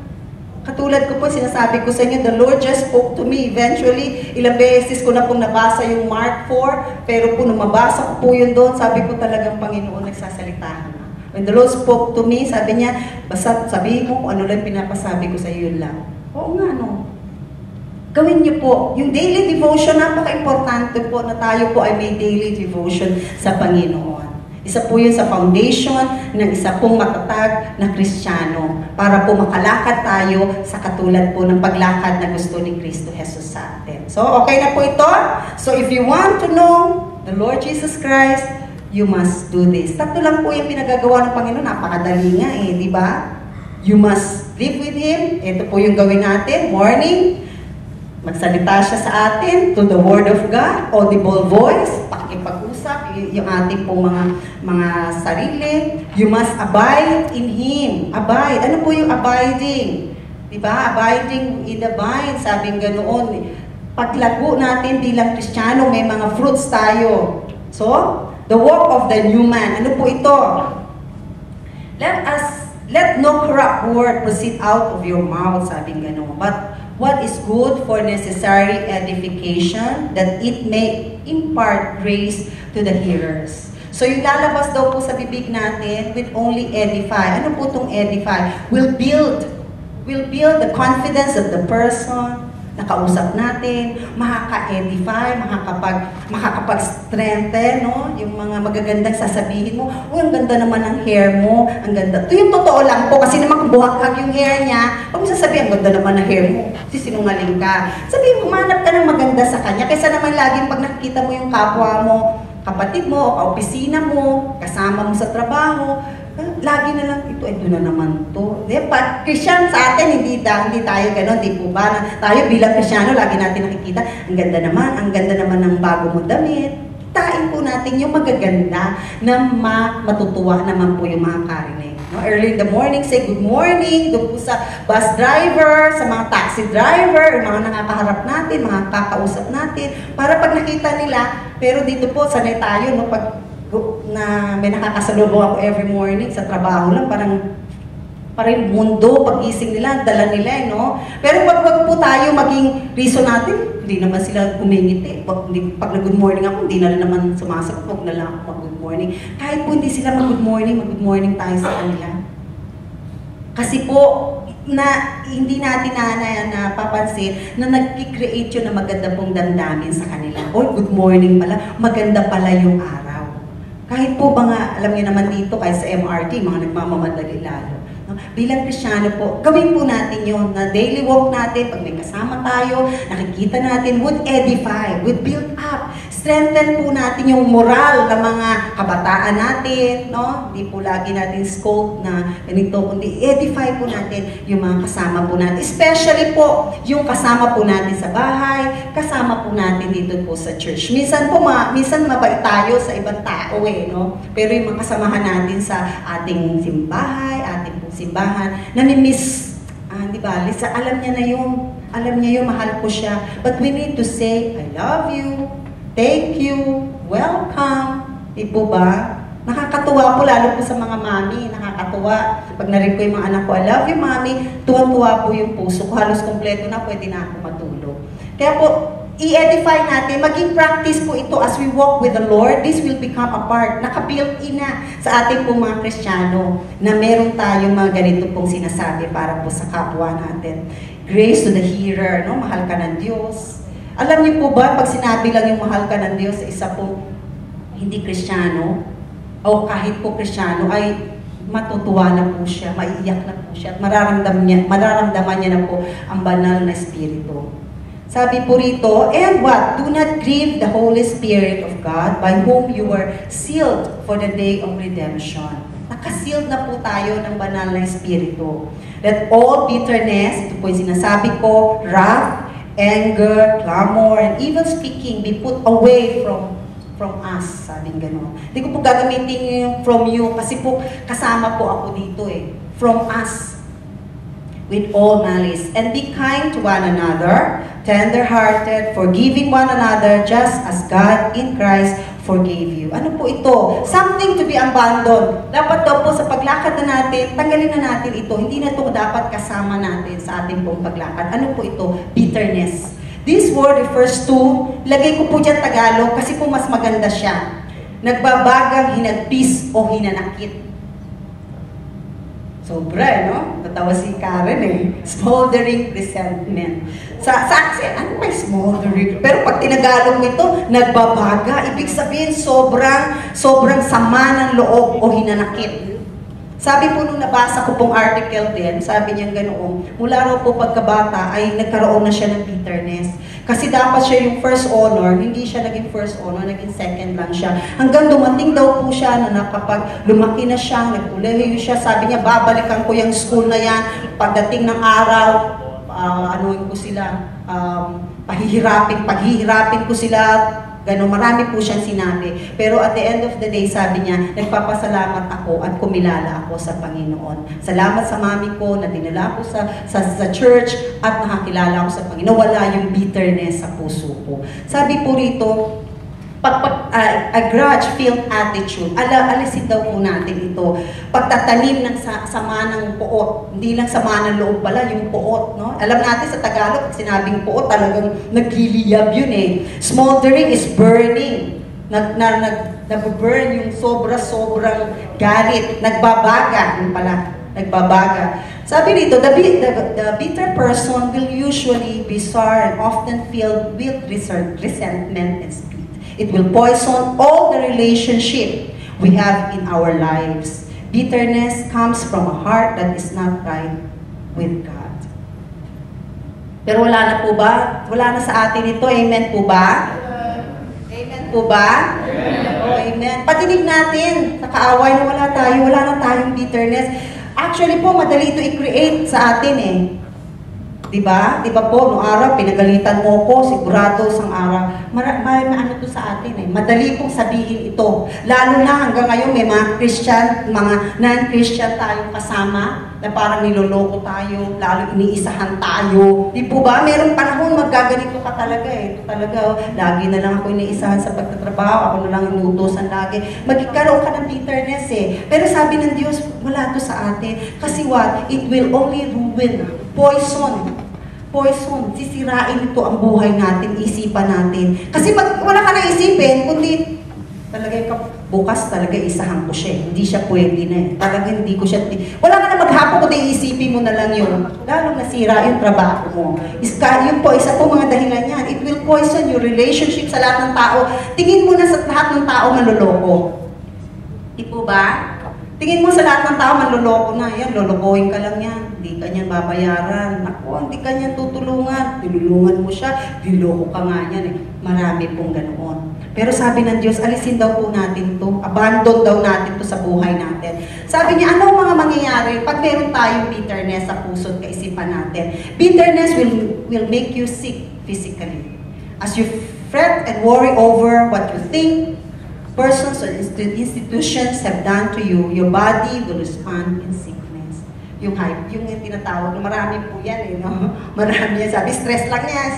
Katulad ko po, sinasabi ko sa inyo, the Lord just spoke to me. Eventually, ilang beses ko na pong nabasa yung Mark 4, pero po nung mabasa ko po yun doon, sabi ko talagang Panginoon, nagsasalita na. When the Lord spoke to me, sabi niya, basta sabihin mo kung ano lang pinapasabi ko sa iyo lang. Oo nga, no? Gawin niyo po. Yung daily devotion, napaka-importante po na tayo po ay may daily devotion sa Panginoon. Isa po yun sa foundation ng isa pong matatag na Kristiyano para po makalakad tayo sa katulad po ng paglakad na gusto ni Kristo Jesus sa atin. So, okay na po ito? So, if you want to know the Lord Jesus Christ, you must do this. Tatlo lang po yung pinagagawa ng Panginoon. Napakadali nga eh, di ba? You must live with Him. Ito po yung gawin natin. Morning, magsalita siya sa atin to the Word of God, audible voice, pakikipag-usap, yung ating pong mga sarili. You must abide in Him. Abide. Ano po yung abiding? Di ba? Abiding in the vine, sabing ganoon. Paglago natin bilang Kristiyano, may mga fruits tayo. So, the work of the new man. Ano po ito? Let no corrupt word proceed out of your mouth, sabing gano'n. But what is good for necessary edification, that it may impart grace to the hearers. So yung lalabas daw po sa bibig natin, will only edify. Ano po itong edify? Will build the confidence of the person, nakausap natin, makaka-edify, makakapag-strengthen, no? Yung mga magagandang sasabihin mo, uy, ang ganda naman ng hair mo, ang ganda. Ito yung totoo lang po, kasi naman kung buhag-hag yung hair niya, huwag mo sasabihin, ang ganda naman ng hair mo, sisinungaling ka. Sabihin mo, manap ka ng maganda sa kanya, kaysa naman laging pag nakikita mo yung kapwa mo, kapatid mo, o kaopisina mo, kasama mo sa trabaho, lagi na lang ito, ito na naman to. Diba? Christian sa atin, hindi tayo gano'n, di po ba? Tayo bilang Kristiyano, lagi natin nakikita, ang ganda naman ng bago mong damit. Tain po natin yung magaganda na matutuwa naman po yung mga karinig. No? Early in the morning, say good morning, doon po sa bus driver, sa mga taxi driver, yung mga nakakaharap natin, mga kakausap natin, para pag nakita nila, pero dito po, sanay tayo, no? Pag na may nakakasalubong ako every morning sa trabaho lang, parang Parang mundo, pag-ising nila, dala nila, no? Pero wag po tayo maging reason natin, hindi naman sila kumingiti. Pag nag-good morning ako, hindi na naman sumasagot, wag na lang ako mag-good morning. Kahit po hindi sila mag-good morning tayo sa kanila. Kasi po, hindi natin napapansin na nag-create yun na maganda pong damdamin sa kanila. Oh, good morning pala, maganda pala yung araw. Kahit po ba nga, alam niyo naman dito, kahit sa MRT, mga nagmamamadali lalo. Bilang Kristiyano po, gawin po natin yun na daily walk natin, pag may kasama tayo, nakikita natin, would edify, would build up, strengthen po natin yung moral ng mga kabataan natin, no? Hindi po lagi natin scold na ganito, kundi edify po natin yung mga kasama po natin. Especially po, yung kasama po natin sa bahay, kasama po natin dito po sa church. Minsan mabait tayo sa ibang tao no? Pero yung mga kasamahan natin sa ating simbahay, ating simbahan, nami-miss, di ba? Lisa, alam niya yun, mahal ko siya. But we need to say, I love you, thank you, welcome. Di po ba? Nakakatuwa po, lalo po sa mga mami, nakakatuwa. Pag narinig ko yung mga anak ko, I love you, mami, tuwang-tuwa po yung puso ko, halos kompleto na, pwede na ako matulog. Kaya po, i-edify natin, maging practice po ito as we walk with the Lord. This will become a part, naka-built-in na sa ating pong mga Kristiyano na meron tayong mga ganito pong sinasabi para po sa kapwa natin. Grace to the hearer, no? Mahal ka ng Diyos. Alam niyo po ba, pag sinabi lang yung mahal ka ng Diyos sa isa pong hindi Kristiyano, o kahit po Kristiyano, ay matutuwa na po siya, maiiyak na po siya, at mararamdaman niya na po ang banal na Espiritu. Sabi po rito, and what? Do not grieve the Holy Spirit of God by whom you were sealed for the day of redemption. Nakasealed na po tayo ng banal na Espiritu. That all bitterness, ito po yung sinasabi ko, wrath, anger, clamor, and evil speaking be put away from us. Sabing gano'n. Hindi ko po gagamitin yung from you kasi po kasama po ako dito From us. With all malice, and be kind to one another, tender-hearted, forgiving one another, just as God in Christ forgave you. Ano po ito? Something to be abandoned. Dapat daw po sa paglakad na natin, tanggalin na natin ito. Hindi na ito dapat kasama natin sa ating pong paglakad. Ano po ito? Bitterness. This word refers to, lagay ko po dyan Tagalog kasi po mas maganda siya. Nagbabagang hinagpis o hinanakit. Sobra, no? Natawa si Karen Smoldering resentment. Sa akin, ano ba smoldering? Pero pag tinagalog nito, nagbabaga. Ibig sabihin, sobrang sama ng loob o hinanakit. Sabi po nung nabasa ko pong article din, sabi niya ganoon, mula raw po pagkabata ay nagkaroon na siya ng bitterness. Kasi dapat siya yung first honor, hindi siya naging first honor, naging second lang siya. Hanggang dumating daw po siya na nakapag lumaki na siya, nagkulehiyo siya, sabi niya, babalikan ko yung school na yan, pagdating ng araw, anuin ko sila, paghihirapin ko sila, gano'n, marami po siyang sinabi. Pero at the end of the day, sabi niya, nagpapasalamat ako at kumilala ako sa Panginoon. Salamat sa mami ko na dinala ako sa church at nakakilala ako sa Panginoon. Wala yung bitterness sa puso ko. Sabi po rito, a grudge-filled attitude, alisin daw po natin ito. Pagtatanim ng sama ng puot, hindi lang sama ng loob pala, yung puot, no? Alam natin sa Tagalog, pag sinabing puot, talagang nagliliyab yun Smoldering is burning. Nag-burn yung sobrang galit. Nagbabaga, yun pala, nagbabaga. Sabi dito, the bitter person will usually be sour and often filled with resentment and spite. It will poison all the relationship we have in our lives. Bitterness comes from a heart that is not right with God. Pero wala na po ba? Wala na sa atin ito. Amen po ba? Amen po ba? Amen. Oh, amen. Patinig natin sa kaaway na wala na tayong bitterness. Actually po, madali ito i-create sa atin Diba? Diba po, noong araw, pinagalitan mo ko, sigurado sang araw. Ano to sa atin eh. Madali pong sabihin ito. Lalo na hanggang ngayon, may mga Christian, mga non-Christian tayong kasama na parang niloloko tayo, lalo iniisahan tayo. Di po ba? Merong panahon, maggaganito ka talaga eh. Ito talaga, oh, lagi na lang ako iniisahan sa pagtatrabaho, ako na lang inuutosan lagi. Magkikaroon ka ng bitterness eh. Pero sabi ng Diyos, wala to sa atin. Kasi what? It will only ruin. Poison. Sisirain ito ang buhay natin, isipan natin. Kasi wala ka na isipin, kundi talaga bukas talaga isahan ko siya. Hindi siya pwede na eh. Talaga hindi ko siya, wala ka na maghapon kundi isipin mo na lang yun. Lalong nasira yung trabaho mo. Yun po, isa po mga dahilan yan. It will poison your relationship sa lahat ng tao. Tingin mo na sa lahat ng tao manloloko. Di po ba? Tingin mo sa lahat ng tao, manloloko na. Yan, lolokohin ka lang yan. Hindi ka niyan babayaran. Naku, hindi ka niyan tutulungan. Tinulungan mo siya, diloko ka nga yan eh. Marami pong ganoon. Pero sabi ng Diyos, alisin daw po natin to. Abandon daw natin to sa buhay natin. Sabi niya, ano mga mangyayari pag meron tayong bitterness sa puso at kaisipan natin? Bitterness will make you sick physically. As you fret and worry over what you think, persons or institutions have done to you, your body will respond in sickness. Yung tinatawag, marami po yan eh, no? Marami yan. Sabi, stress lang yan,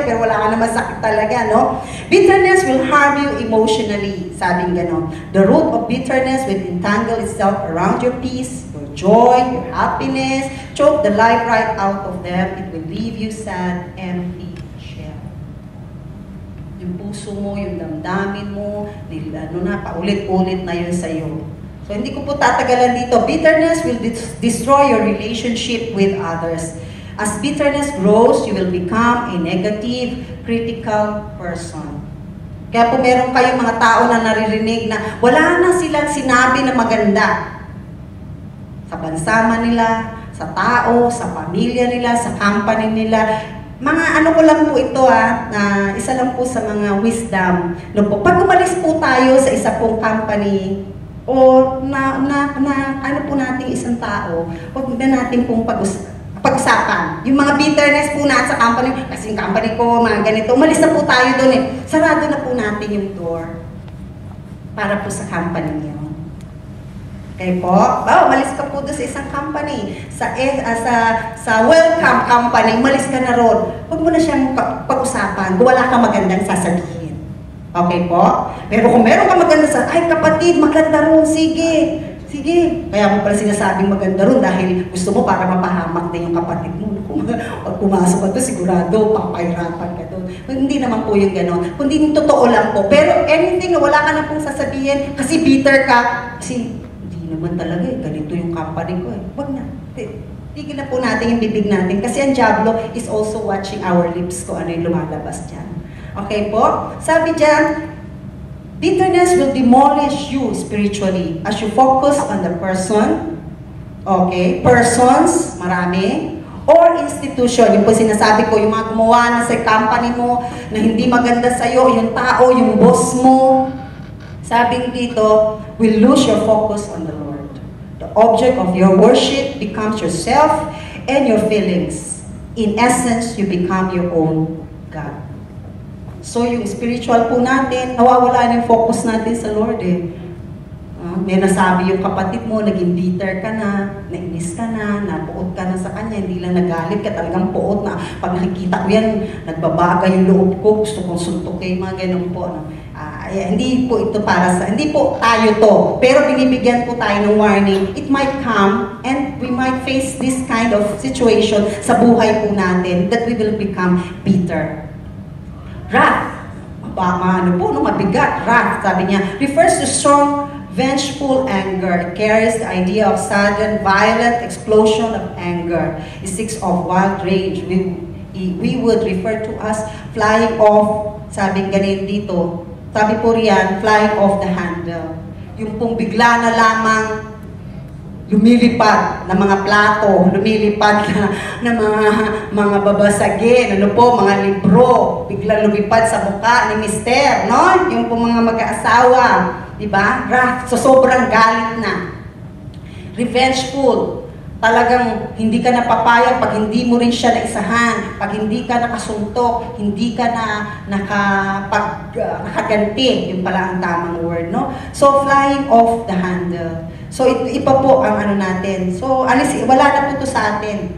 pero wala ka naman sakit talaga, no? Bitterness will harm you emotionally, sabing gano'n. The root of bitterness will entangle itself around your peace, your joy, your happiness, choke the life right out of them. It will leave you sad, empty, yung puso mo, yung damdamin mo, paulit-ulit na yun sa'yo. So, hindi ko po tatagalan dito. Bitterness will destroy your relationship with others. As bitterness grows, you will become a negative, critical person. Kaya po meron kayong mga tao na naririnig na wala na silang sinabi na maganda. Sa bansa nila, sa tao, sa pamilya nila, sa company nila. Mga ano ko lang po ito na isa lang po sa mga wisdom. No po, pag umalis po tayo sa isa pong company o ano po nating isang tao, huwag na natin pong pag-usapan. Yung mga bitterness po natin sa company, kasi yung company ko, mga ganito, umalis na po tayo doon eh. Sarado na po natin yung door para po sa company niyo. Okay po? Umalis ka po doon sa isang company, sa welcome company, umalis ka na ron. Huwag mo na siyang pag-usapan, wala kang magandang sasabihin. Okay po? Pero kung meron kang magandang sasabihin, ay kapatid, maganda ron, sige. Kaya mo pala sinasabing maganda ron dahil gusto mo para mapahamak na yung kapatid mo. Pag pumasok ka doon, sigurado, papahirapan ka doon. Hindi naman po yung gano'n. Kundi yung totoo lang po. Pero anything na wala ka na pong sasabihin, kasi bitter ka, kasi naman talaga eh, ganito yung company ko eh. Wag na. Tigil na po natin yung bibig natin kasi ang Diablo is also watching our lips kung ano yung lumalabas dyan. Okay po? Sabi dyan, bitterness will demolish you spiritually as you focus on the person, okay, persons, marami, or institution. Yung po sinasabi ko, yung mga gumawa na sa company mo na hindi maganda sa'yo, yung tao, yung boss mo, sabi dito, will lose your focus on the Lord. The object of your worship becomes yourself and your feelings. In essence, you become your own God. So yung spiritual po natin, nawawala na yung focus natin sa Lord eh. May nasabi yung kapatid mo, naging bitter ka na, nainis ka na, napuot ka na sa kanya, hindi lang nagalit ka, talagang puot na. Pag nakikita ko yan, nagbabaga yung loob ko, gusto kong suntukin, mga ganun po. No? Hindi po ito hindi po tayo to, pero binibigyan po tayo ng warning. It might come and we might face this kind of situation sa buhay po natin that we will become bitter. Wrath, mabigat, wrath, sabi niya, refers to strong, vengeful anger. It carries the idea of sudden, violent explosion of anger. It speaks of wild rage. We would refer to as flying off, sabi ganito dito, sabi po riyan, flying off the handle. Yung pong bigla na lamang lumilipad na mga plato, lumilipad na mga babasagin, mga libro, bigla lumipad sa mukha ni mister, no? Yung pong mga mag-aasawa, diba? Wrath, so sobrang galit na. Revengeful, talagang hindi ka napapayag pag hindi mo rin siya naisahan, pag hindi ka nakasuntok, hindi ka na nakaganti, yun pala ang tamang word, no? So, flying off the handle. So, iba po ang ano natin. So, wala na po ito sa atin.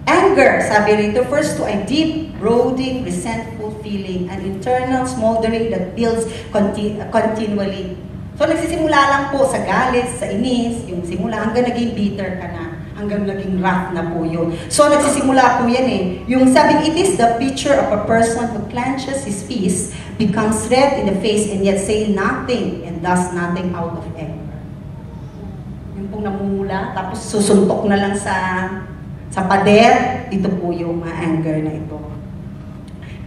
Anger, sabi rito, refers to a deep, brooding, resentful feeling, an internal smoldering that builds continually. So, nagsisimula lang po sa galit, sa inis, yung simula, hanggang naging bitter ka na. Hanggang naging wrath na po yun. So, nagsisimula po yan eh. Yung sabing, it is the picture of a person who clenches his fist, becomes red in the face, and yet say nothing, and does nothing out of anger. Yung pong namumula, tapos susuntok na lang sa pader, ito po yung anger na ito.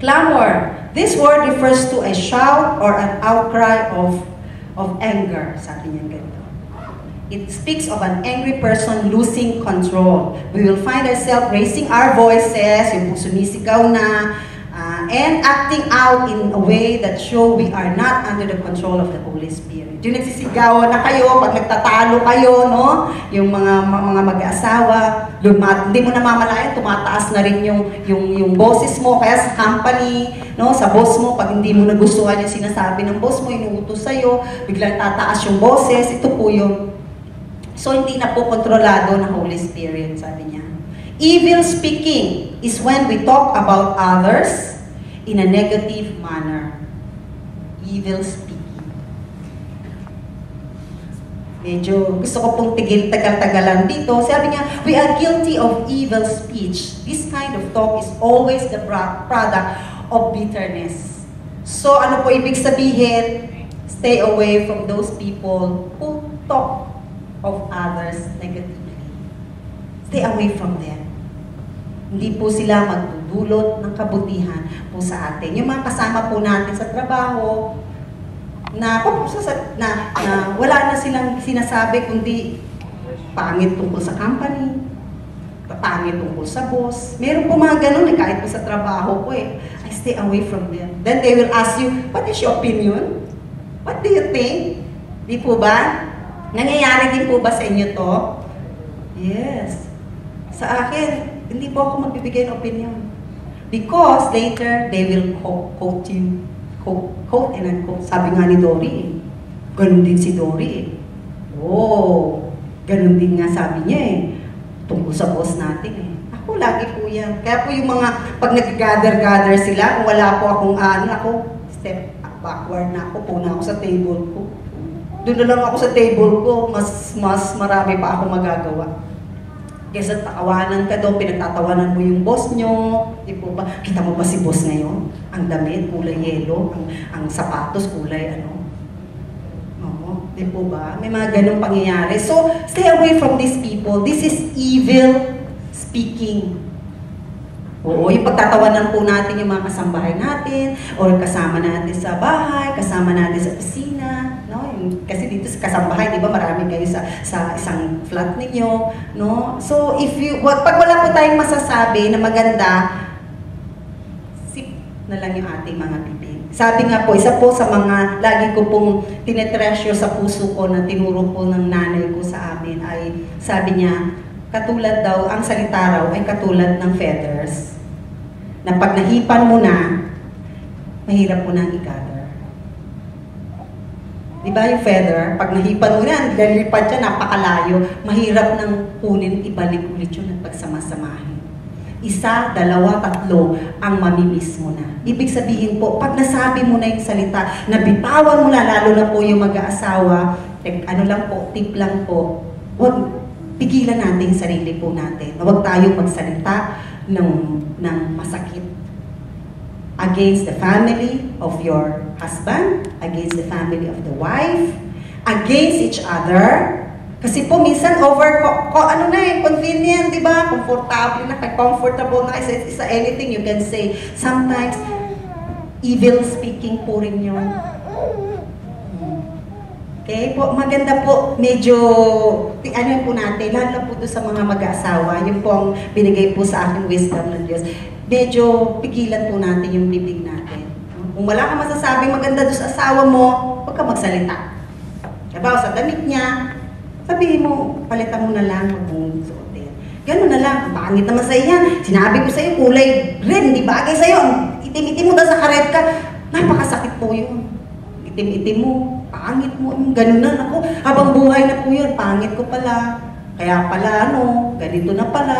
Clamor. This word refers to a shout or an outcry of anger. Sabi niya ganito. It speaks of an angry person losing control. We will find ourselves raising our voices, yung sumisigaw na, and acting out in a way that show we are not under the control of the Holy Spirit. Yung nagsisigaw na kayo, pag nagtatalo kayo, no? Yung mga mag-aasawa, hindi mo namamalayan, tumataas na rin yung boses mo, kaya sa company, no? Sa boss mo, pag hindi mo nagustuhan yung sinasabi ng boss mo, inuutos sa'yo, biglang tataas yung boses, ito po yung so, hindi na po kontrolado ng Holy Spirit, sabi niya. Evil speaking is when we talk about others in a negative manner. Evil speaking. Medyo gusto ko pong tagal-tagalan dito. Sabi niya, we are guilty of evil speech. This kind of talk is always the product of bitterness. So, ano po ibig sabihin? Stay away from those people who talk of others negatively. Stay away from them. Hindi po sila magdudulot ng kabutihan po sa atin. Yung mga kasama po natin sa trabaho, na wala na silang sinasabi kundi pangit tungkol sa company, pangit tungkol sa boss. Meron po mga ganun kahit po sa trabaho ko I stay away from them. Then they will ask you, what is your opinion? What do you think? Di po ba? Nangyayari din po ba sa inyo to? Yes. Sa akin, hindi po ako magbibigay ng opinion. Because later, they will quote you. Quote and unquote. Sabi nga ni Dory Ganun din si Dory Oh, ganun din nga sabi niya tungkol sa boss natin Ako, lagi po yan. Kaya po yung mga, pag nag-gather sila, kung wala po akong ako, step backward na ako, puna ako sa table ko. Doon na lang ako sa table ko, mas marami pa ako magagawa. Kesa takawanan ka doon, pinagtatawanan mo yung boss nyo, di po ba? Kita mo ba si boss ngayon? Ang damit, kulay yellow, ang sapatos, kulay Oo, di po ba? May mga ganong pangyayari. So, stay away from these people. This is evil speaking. Oo, yung pagtatawanan po natin yung mga kasambahay natin, or kasama natin sa bahay, kasama natin sa opisina, no? Kasi dito sa kasambahay, di ba, marami kayo sa isang flat ninyo, no? So, pag wala po tayong masasabi na maganda, sip na lang yung ating mga bibig. Sabi nga po, isa po sa mga lagi ko pong tinetreasure sa puso ko na tinuro po ng nanay ko sa amin ay, sabi niya, katulad daw, ang salita raw ay katulad ng feathers. Na pag nahipan mo na, mahirap mo nang i-gather. Diba yung feather? Pag nahipan mo na, lalipad siya, napakalayo, mahirap nang kunin, ibalik ulit yun at pagsamasamahin. Isa, dalawa, tatlo, ang mamimiss mo na. Ibig sabihin po, pag nasabi mo na yung salita, nabitawan mo na, lalo na po yung mag-aasawa, tip lang po, huwag pigilan natin yung sarili po natin. Huwag tayong magsalita ng masakit against the family of your husband, against the family of the wife, against each other. Kasi po minsan convenient, di ba? Comfortable na, isa anything you can say. Sometimes, evil speaking po rin yun. Okay po, maganda po, medyo, po natin, lalo po doon sa mga mag-aasawa, yung pong binigay po sa aking wisdom ng Diyos, medyo pigilan po natin yung bibig natin. Kung wala kang masasabing maganda doon sa asawa mo, huwag ka magsalita. Diba, sa damit niya, sabihin mo, palitan mo na lang, huwag mong suotin. Ganun na lang, ang pangit naman sa'yo yan. Sinabi ko sa'yo, kulay red, hindi bagay sa'yo. Itim-itim mo daw sa karet ka. Napakasakit po yun. Itim-itim mo, pangit mo, ganun na. Ako, habang buhay na po yun, pangit ko pala. Kaya pala, ganito na pala.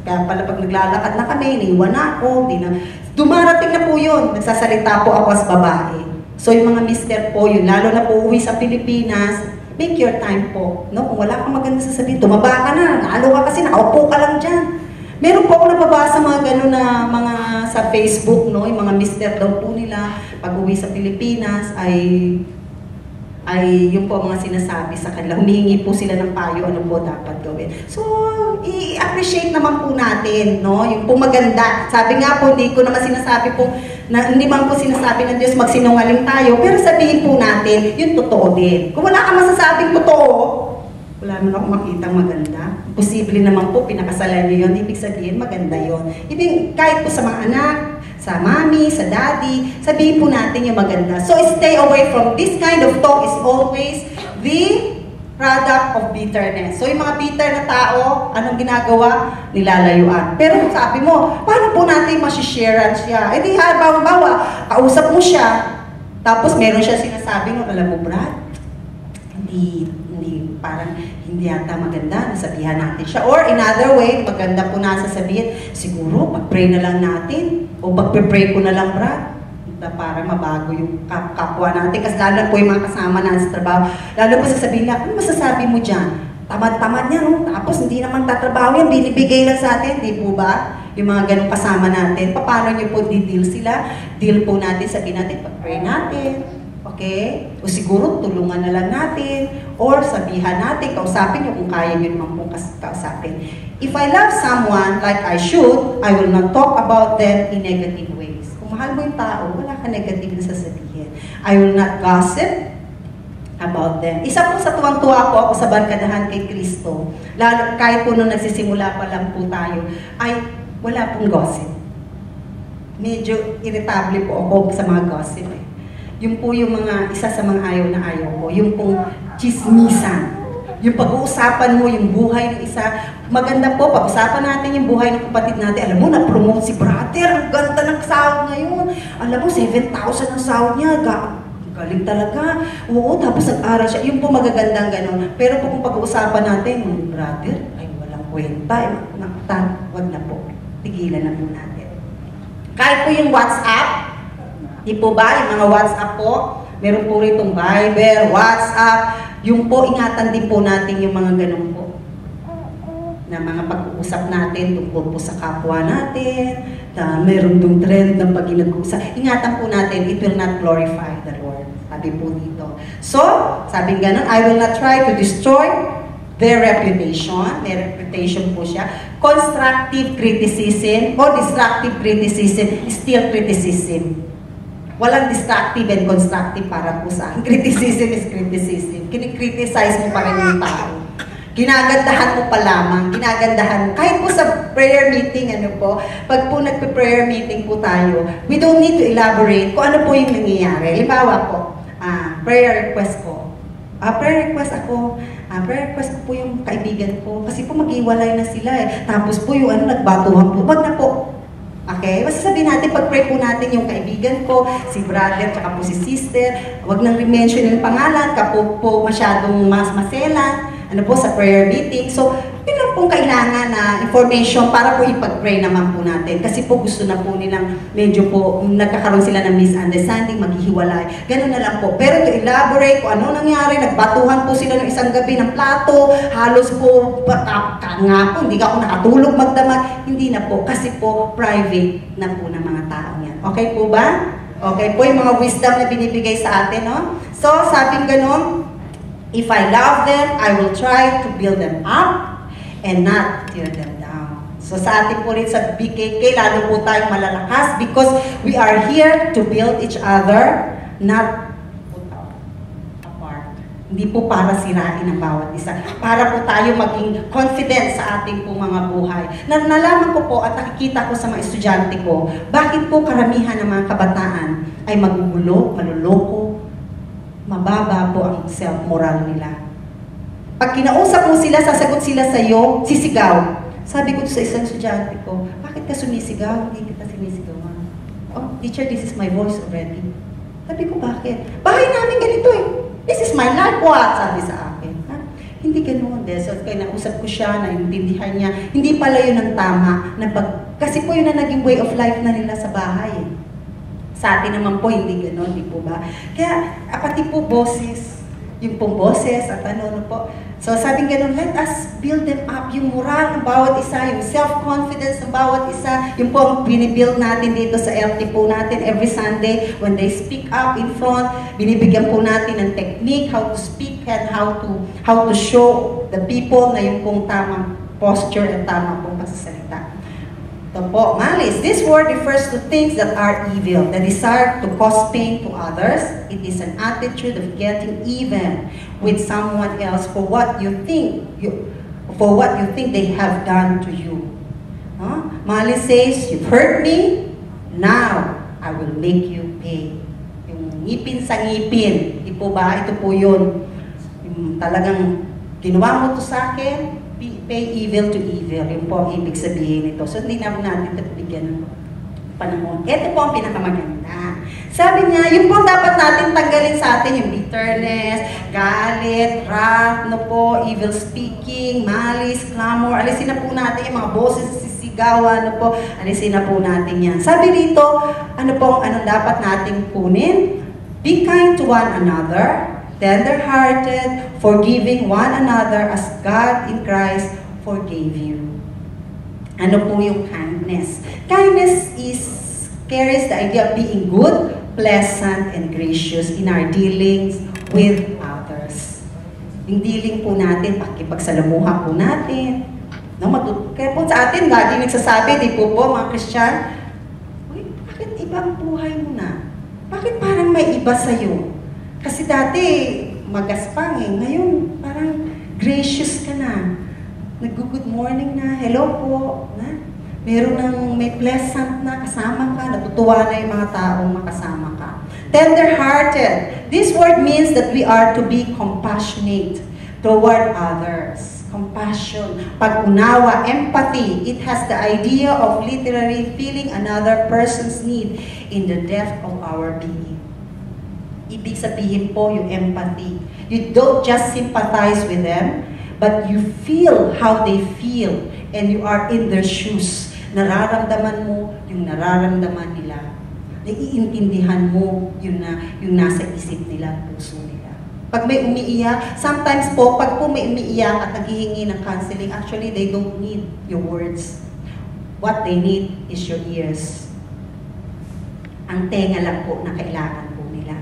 Kaya pala pag naglalakad na kami, iniwan na ako, di na. Dumarating na po yun, nagsasalita po ako as babae. So yung mga mister po yun, lalo na po uwi sa Pilipinas, make your time po. No? Kung wala kang maganda sasabihin, tumaba ka na, lalo ka kasi, nakaupo ka lang dyan. Meron po ako nababasa mga gano'n na mga sa Facebook, no? Yung mga mister daw po nila, pag uwi sa Pilipinas, ay yun po ang mga sinasabi sa kanila. Humihingi po sila ng payo, ano po dapat gawin. So, i-appreciate naman po natin, no? Yung po maganda. Sabi nga po, hindi ko naman sinasabi po, hindi man po sinasabi ng Diyos magsinungaling tayo, pero sabihin po natin, yung totoo din. Kung wala kang masasabing totoo, wala naman akong makitang maganda. Posible naman po, pinakasalan niyo yun, ibig sabihin maganda yun. Ibig, kahit po sa mga anak, sa mami, sa daddy, sabihin po natin yung maganda. So stay away from this kind of talk is always the product of bitterness. So yung mga bitter na tao, anong ginagawa? Nilalayuan. Pero sabi mo, paano po natin masisharean siya? Eh di halimbawa, kausap mo siya, tapos meron siya sinasabi mo, alam mo Brad, parang hindi yata maganda, nasabihan natin siya. Or in other way, maganda po na sasabihin, siguro pag-pray na lang natin, o pag-pray ko na lang, Brad, para mabago yung kapwa natin. Kasi lalo po yung mga kasama natin sa trabaho, lalo po sasabihin lang, ano masasabi mo dyan? Tamad-tamad niya, no? Tapos hindi naman tatrabaho yan, binibigay lang sa atin, di po ba? Yung mga ganong kasama natin, paano nyo po di-deal sila? Deal po natin, sabihin natin, pag-pray natin. Okay? O siguro tulungan na lang natin or sabihan natin, kausapin nyo kung kaya nyo naman pong kausapin. If I love someone like I should, I will not talk about them in negative ways. Kung mahal mo yung tao, wala ka negative na sasabihin. I will not gossip about them. Isa po sa tuwang-tuwa po ako sa barkadahan kay Kristo, lalo kahit po nung nagsisimula pa lang po tayo, ay wala pong gossip. Medyo irritable po ako sa mga gossip eh. Yung po yung mga, isa sa mga ayaw na ayaw ko, yung pong chismisan. Yung pag-uusapan mo, yung buhay ng isa. Maganda po, pag-usapan natin yung buhay ng kapatid natin. Alam mo, na-promote si brother, ang ganda ng sahod ngayon. Alam mo, 7,000 ang sahod niya, galing talaga. Oo, tapos nag-aral siya. Yung po magagandang gano'n. Pero po kung pag-uusapan natin, brother, ay walang kwenta. Wag na po. Tigilan na po natin. Kahit po yung WhatsApp, di po ba, yung mga WhatsApp po, meron po ritong Viber, WhatsApp, yung po, ingatan din po natin yung mga ganun po. Na mga pag-uusap natin tungkol po sa kapwa natin, na meron dong trend ng pag nag-uusap. Ingatan po natin, it will not glorify the Lord. Sabi po dito. So, sabi ganun, I will not try to destroy their reputation. May reputation po siya. Constructive criticism or destructive criticism is still criticism. Walang destructive and constructive para po sa akin. Criticism is criticism. Kinikriticize mo pa rin yung tao. Ginagandahan mo pa lamang. Ginagandahan mo. Kahit po sa prayer meeting, ano po, pag po nagpe-prayer meeting po tayo, we don't need to elaborate kung ano po yung nangyayari. Halimbawa po, prayer request ko. Prayer request ko po yung kaibigan ko. Kasi po mag-iwalay na sila eh. Tapos po yung nagbatuhan po. Wag na po. Okay? Basta sabihin natin, pag-pray po natin yung kaibigan ko, si brother, tsaka po si sister, wag nang re-mention yung pangalan, kapo po masyadong mas maselan, ano po, sa prayer meeting. So, yun lang pong kailangan na information para po ipag-pray naman po natin. Kasi po gusto na po nilang medyo po, nagkakaroon sila ng misunderstanding, maghihiwalay. Ganun na lang po. Pero to elaborate kung ano nangyari, nagbatuhan po sila ng isang gabi ng plato, halos po, nga po, hindi ka ako nakatulog magdamag. Hindi na po, kasi po, private na po ng mga tao yan. Okay po ba? Okay po, yung mga wisdom na binibigay sa atin, no? So, sabing ganun, if I love them, I will try to build them up and not tear them down. So sa atin po rin sa BKK, lalo po tayong malalakas because we are here to build each other, not put apart. Hindi po para sirain ang bawat isa. Para po tayo maging confident sa ating po mga buhay. Nalaman ko po at nakikita ko sa mga estudyante ko, bakit po karamihan ng mga kabataan ay magugulo, maluloko, mababa po ang self-moral nila. Pag kinausap mo sila, sasagot sila sa iyo, sisigaw. Sabi ko sa isang estudyante ko, bakit ka sumisigaw? Hindi kita sinisigawan. Oh, teacher, this is my voice already. Sabi ko, bakit? Bahay namin ganito eh. This is my life, what? Sabi sa akin. Ha? Hindi ganun. So, kaya nausap ko siya, naintindihan niya. Hindi pala yun ang tama. Kasi po yun na naging way of life na nila sa bahay. Eh. Sa atin naman po, hindi ganun, di po ba? Kaya, pati po boses, yung pong boses at ano po. So sabing ganun, let us build them up, yung moral ng bawat isa, yung self-confidence ng bawat isa, yung po ang binibuild natin dito sa LT po natin every Sunday, when they speak up in front, binibigyan po natin ng technique, how to speak and how to show the people na yung pong tamang posture at tamang pong pagsasalita. Ito po, malice. This word refers to things that are evil, the desire to cause pain to others. It is an attitude of getting even with someone else for what you think they have done to you. Malice says, you've hurt me, now I will make you pay. Yung ngipin sa ngipin, di po ba? Ito po yun. Yung talagang ginawa mo to sa akin, pay evil to evil. Yung po ang ibig sabihin nito. So, hindi naman natin ito bigyan ng panahon. Ito po ang pinakamaganda. Sabi niya, yung po dapat natin tanggalin sa atin yung bitterness, galit, wrath, evil speaking, malice, clamor. Alisin na po natin yung mga boses, sisigawan, alisin na po natin yan. Sabi dito, anong dapat nating kunin? Be kind to one another, tender-hearted, forgiving one another as God in Christ forgave you. Ano po yung kindness? Kindness carries the idea of being good, pleasant, and gracious in our dealings with others. Yung dealing po natin, pakipagsalamuha po natin. Kaya po sa atin, lagi nagsasabi, di po mga Christian, uy, bakit ibang buhay mo na? Bakit parang may iba sa'yo? Kasi dati, magaspang eh. Ngayon, parang gracious ka na. Nag-good morning na, hello po. Na? May pleasant na, kasama ka. Natutuwa na yung mga taong makasama ka. Tender-hearted. This word means that we are to be compassionate toward others. Compassion. Pag-unawa, empathy. It has the idea of literally feeling another person's need in the depth of our being. Ibig sabihin po yung empathy. You don't just sympathize with them, but you feel how they feel and you are in their shoes. Nararamdaman mo yung nararamdaman nila. Naiintindihan mo yung nasa isip nila, puso nila. Pag may umiiyak, sometimes po, pag po may umiiyak at naghihingi ng counseling, actually they don't need your words. What they need is your ears. Ang tenga lang po na kailangan po nila.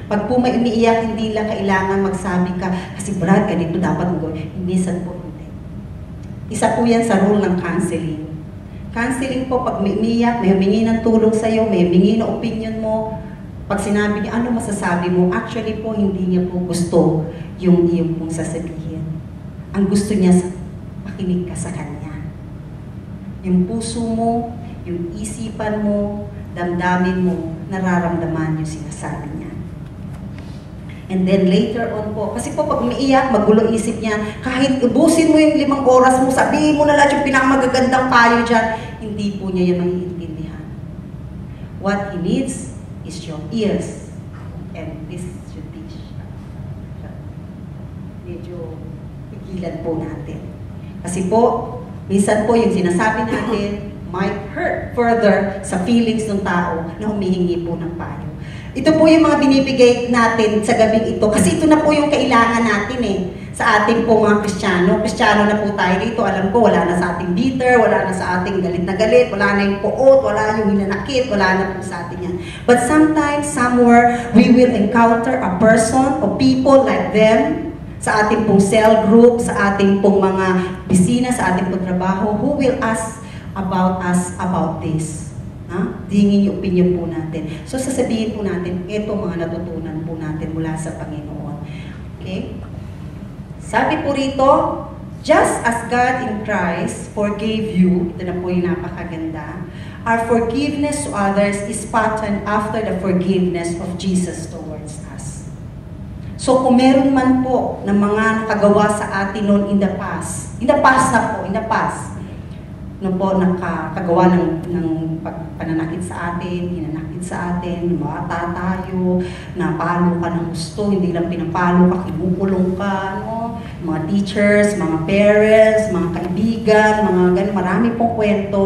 Pag po may umiiyak, hindi lang kailangan magsabi ka, kasi Brad, ganito dapat mo gawin. Minsan po, hindi. Isa po yan sa rule ng counseling. Counseling po, pag may umiiyak, may humingi ng tulong sa'yo, may humingi ng opinion mo, pag sinabi niya, ano masasabi mo? Actually po, hindi niya po gusto yung iyong pong sasabihin. Ang gusto niya, makinig ka sa kanya. Yung puso mo, yung isipan mo, damdamin mo, nararamdaman yung sinasabi niya. And then later on po, kasi po pag umiiyak, magulo isip niya, kahit ubusin mo yung 5 oras mo, sabihin mo na lahat yung pinakamagagandang payo dyan, hindi po niya yan maiintindihan. What he needs is your ears. And this should be medyo pigilan po natin. Kasi po, minsan po yung sinasabi natin might hurt further sa feelings ng tao na humihingi po ng payo. Ito po yung mga binibigay natin sa gabing ito. Kasi ito na po yung kailangan natin eh. Sa ating po mga Kristiyano. Kristiyano na po tayo dito. Alam ko, wala na sa ating bitter, wala na sa ating galit na galit, wala na yung puot, wala yung hinanakit, wala na po sa atin yan. But sometimes, somewhere, we will encounter a person or people like them sa ating pong cell group, sa ating pong mga bisina, sa ating pong trabaho, who will ask about us about this. Hingin yung opinion po natin. So, sasabihin po natin, ito mga natutunan po natin mula sa Panginoon. Okay? Sabi po rito, just as God in Christ forgave you, ito na po yung napakaganda, our forgiveness to others is patterned after the forgiveness of Jesus towards us. So, kung meron man po ng mga nakagawa sa atin noon in the past na po, in the past, nakakagawa ng pananakit sa atin, hinanakit sa atin, bata tayo, napalo ka ng gusto, hindi lang pinapalo ka, kinukulong ka, no? Mga teachers, mga parents, mga kaibigan, mga ganun, marami pong kwento.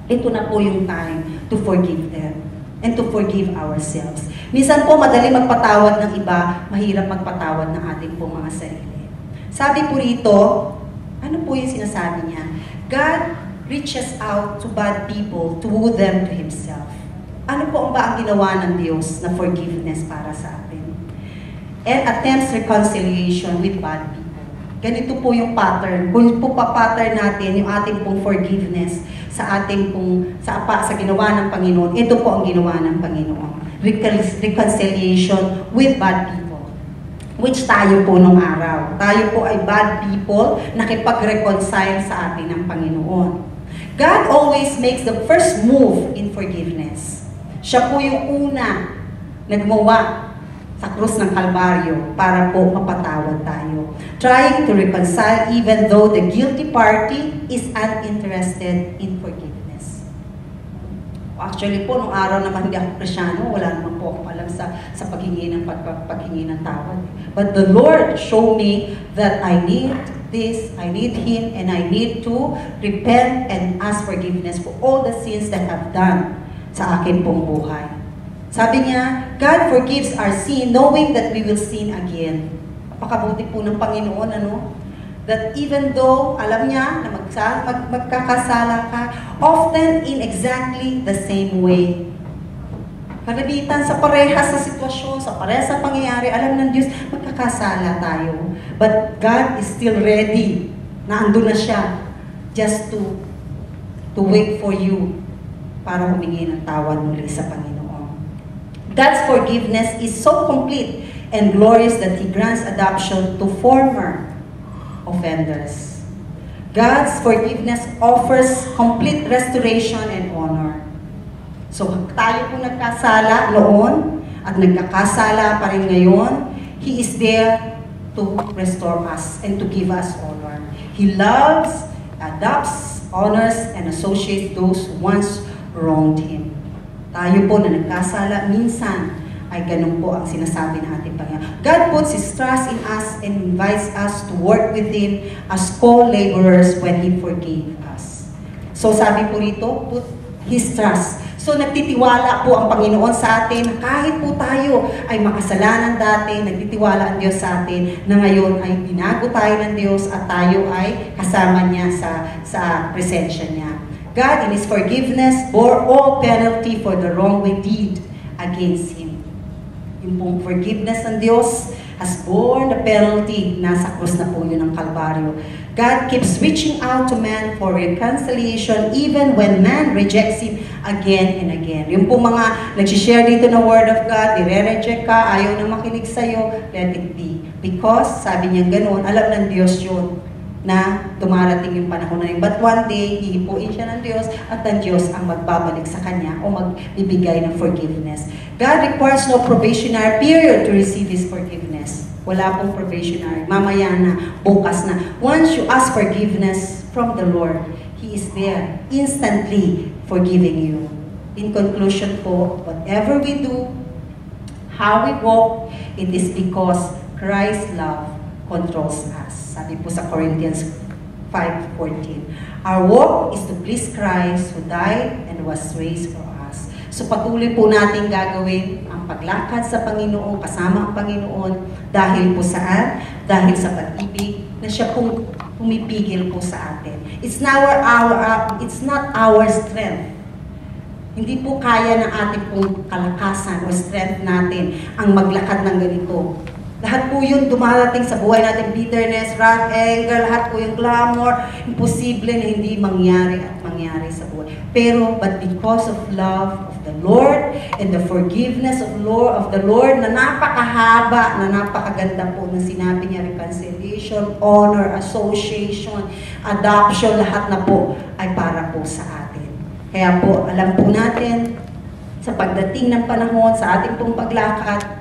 Ito na po yung time to forgive them and to forgive ourselves. Minsan po, madali magpatawad ng iba, mahirap magpatawad ng ating pong mga sarili. Sabi po rito, ano po yung sinasabi niya? God reaches out to bad people to woo them to Himself. Ano po ba ang ginawa ng Diyos na forgiveness para sa atin? And attempts reconciliation with bad people. Ganito po yung pattern. Kung po pa-pattern natin yung ating pong forgiveness sa ating pong, sa ginawa ng Panginoon, ito po ang ginawa ng Panginoon. Reconciliation with bad people. Which tayo po nung araw. Tayo po ay bad people, nakipag-reconcile sa atin ng Panginoon. God always makes the first move in forgiveness. Siya po yung una na gumawa sa krus ng Kalbaryo para po mapatawad tayo. Trying to reconcile even though the guilty party is uninterested in forgiveness. Actually po, nung araw naman hindi ako Kristyano, wala naman po akong alam sa paghingi ng tawad. But the Lord showed me that I need this, I need Him, and I need to repent and ask forgiveness for all the sins that I've done sa akin pong buhay. Sabi niya, God forgives our sin knowing that we will sin again. Napakabuti po ng Panginoon, ano? That even though, alam niya na magkakasala ka, often in exactly the same way. Karamitan sa parehas sa sitwasyon, sa parehas sa pangyayari, alam ng Diyos, magkakasala tayo. But God is still ready, na andun na siya, just to wait for you para humingi ng tawad muli sa Panginoon. God's forgiveness is so complete and glorious that He grants adoption to former offenders. God's forgiveness offers complete restoration and honor. So, tayo po nagkasala noon at nagkakasala pa rin ngayon, He is there to restore us and to give us honor. He loves, adopts, honors, and associates those who once wronged Him. Tayo po na nagkasala, minsan ay ganun po ang sinasabi ng ating Panginoon. God puts His trust in us and invites us to work with Him as co-laborers when He forgave us. So sabi po rito, put His trust. So nagtitiwala po ang Panginoon sa atin, kahit po tayo ay makasalanan dati, nagtitiwala ang Diyos sa atin, na ngayon ay binago tayo ng Diyos at tayo ay kasama niya sa presensya niya. God in His forgiveness bore all penalty for the wrong we did against Him. Yung pong forgiveness ng Diyos has borne the penalty. Nasa krus na po yun ng Kalbaryo. God keeps reaching out to man for reconciliation even when man rejects Him again and again. Yung po mga nag-share dito ng Word of God, i-reject ka, ayaw na makinig sa'yo, let it be. Because, sabi niya ganoon, alam ng Diyos yun na dumarating yung panahon na yun. But one day, hihipuin siya ng Diyos at ang Diyos ang magbabalik sa kanya o magbibigay ng forgiveness. God requires no probationary period to receive His forgiveness. Wala pong probationary. Mamaya na, bukas na. Once you ask forgiveness from the Lord, He is there, instantly forgiving you. In conclusion po, whatever we do, how we walk, it is because Christ's love controls us. Sabi po sa Corinthians 5:14. Our walk is to please Christ who died and was raised for us. So patuloy po natin gagawin ang paglakad sa Panginoon, kasama ang Panginoon, dahil po saan? Dahil sa pag-ibig na siya pong pumipigil po sa atin. It's not our strength. Hindi po kaya ng ating pong kalakasan o strength natin ang maglakad ng ganito. Lahat po yun dumarating sa buhay natin, bitterness, wrath, anger, lahat po yung glamour, imposible na hindi mangyari at mangyari sa buhay. Pero, but because of love of the Lord and the forgiveness of the Lord na napakahaba, na napakaganda po na sinabi niya, reconciliation, honor, association, adoption, lahat na po ay para po sa atin. Kaya po, alam po natin, sa pagdating ng panahon, sa ating pong paglakad,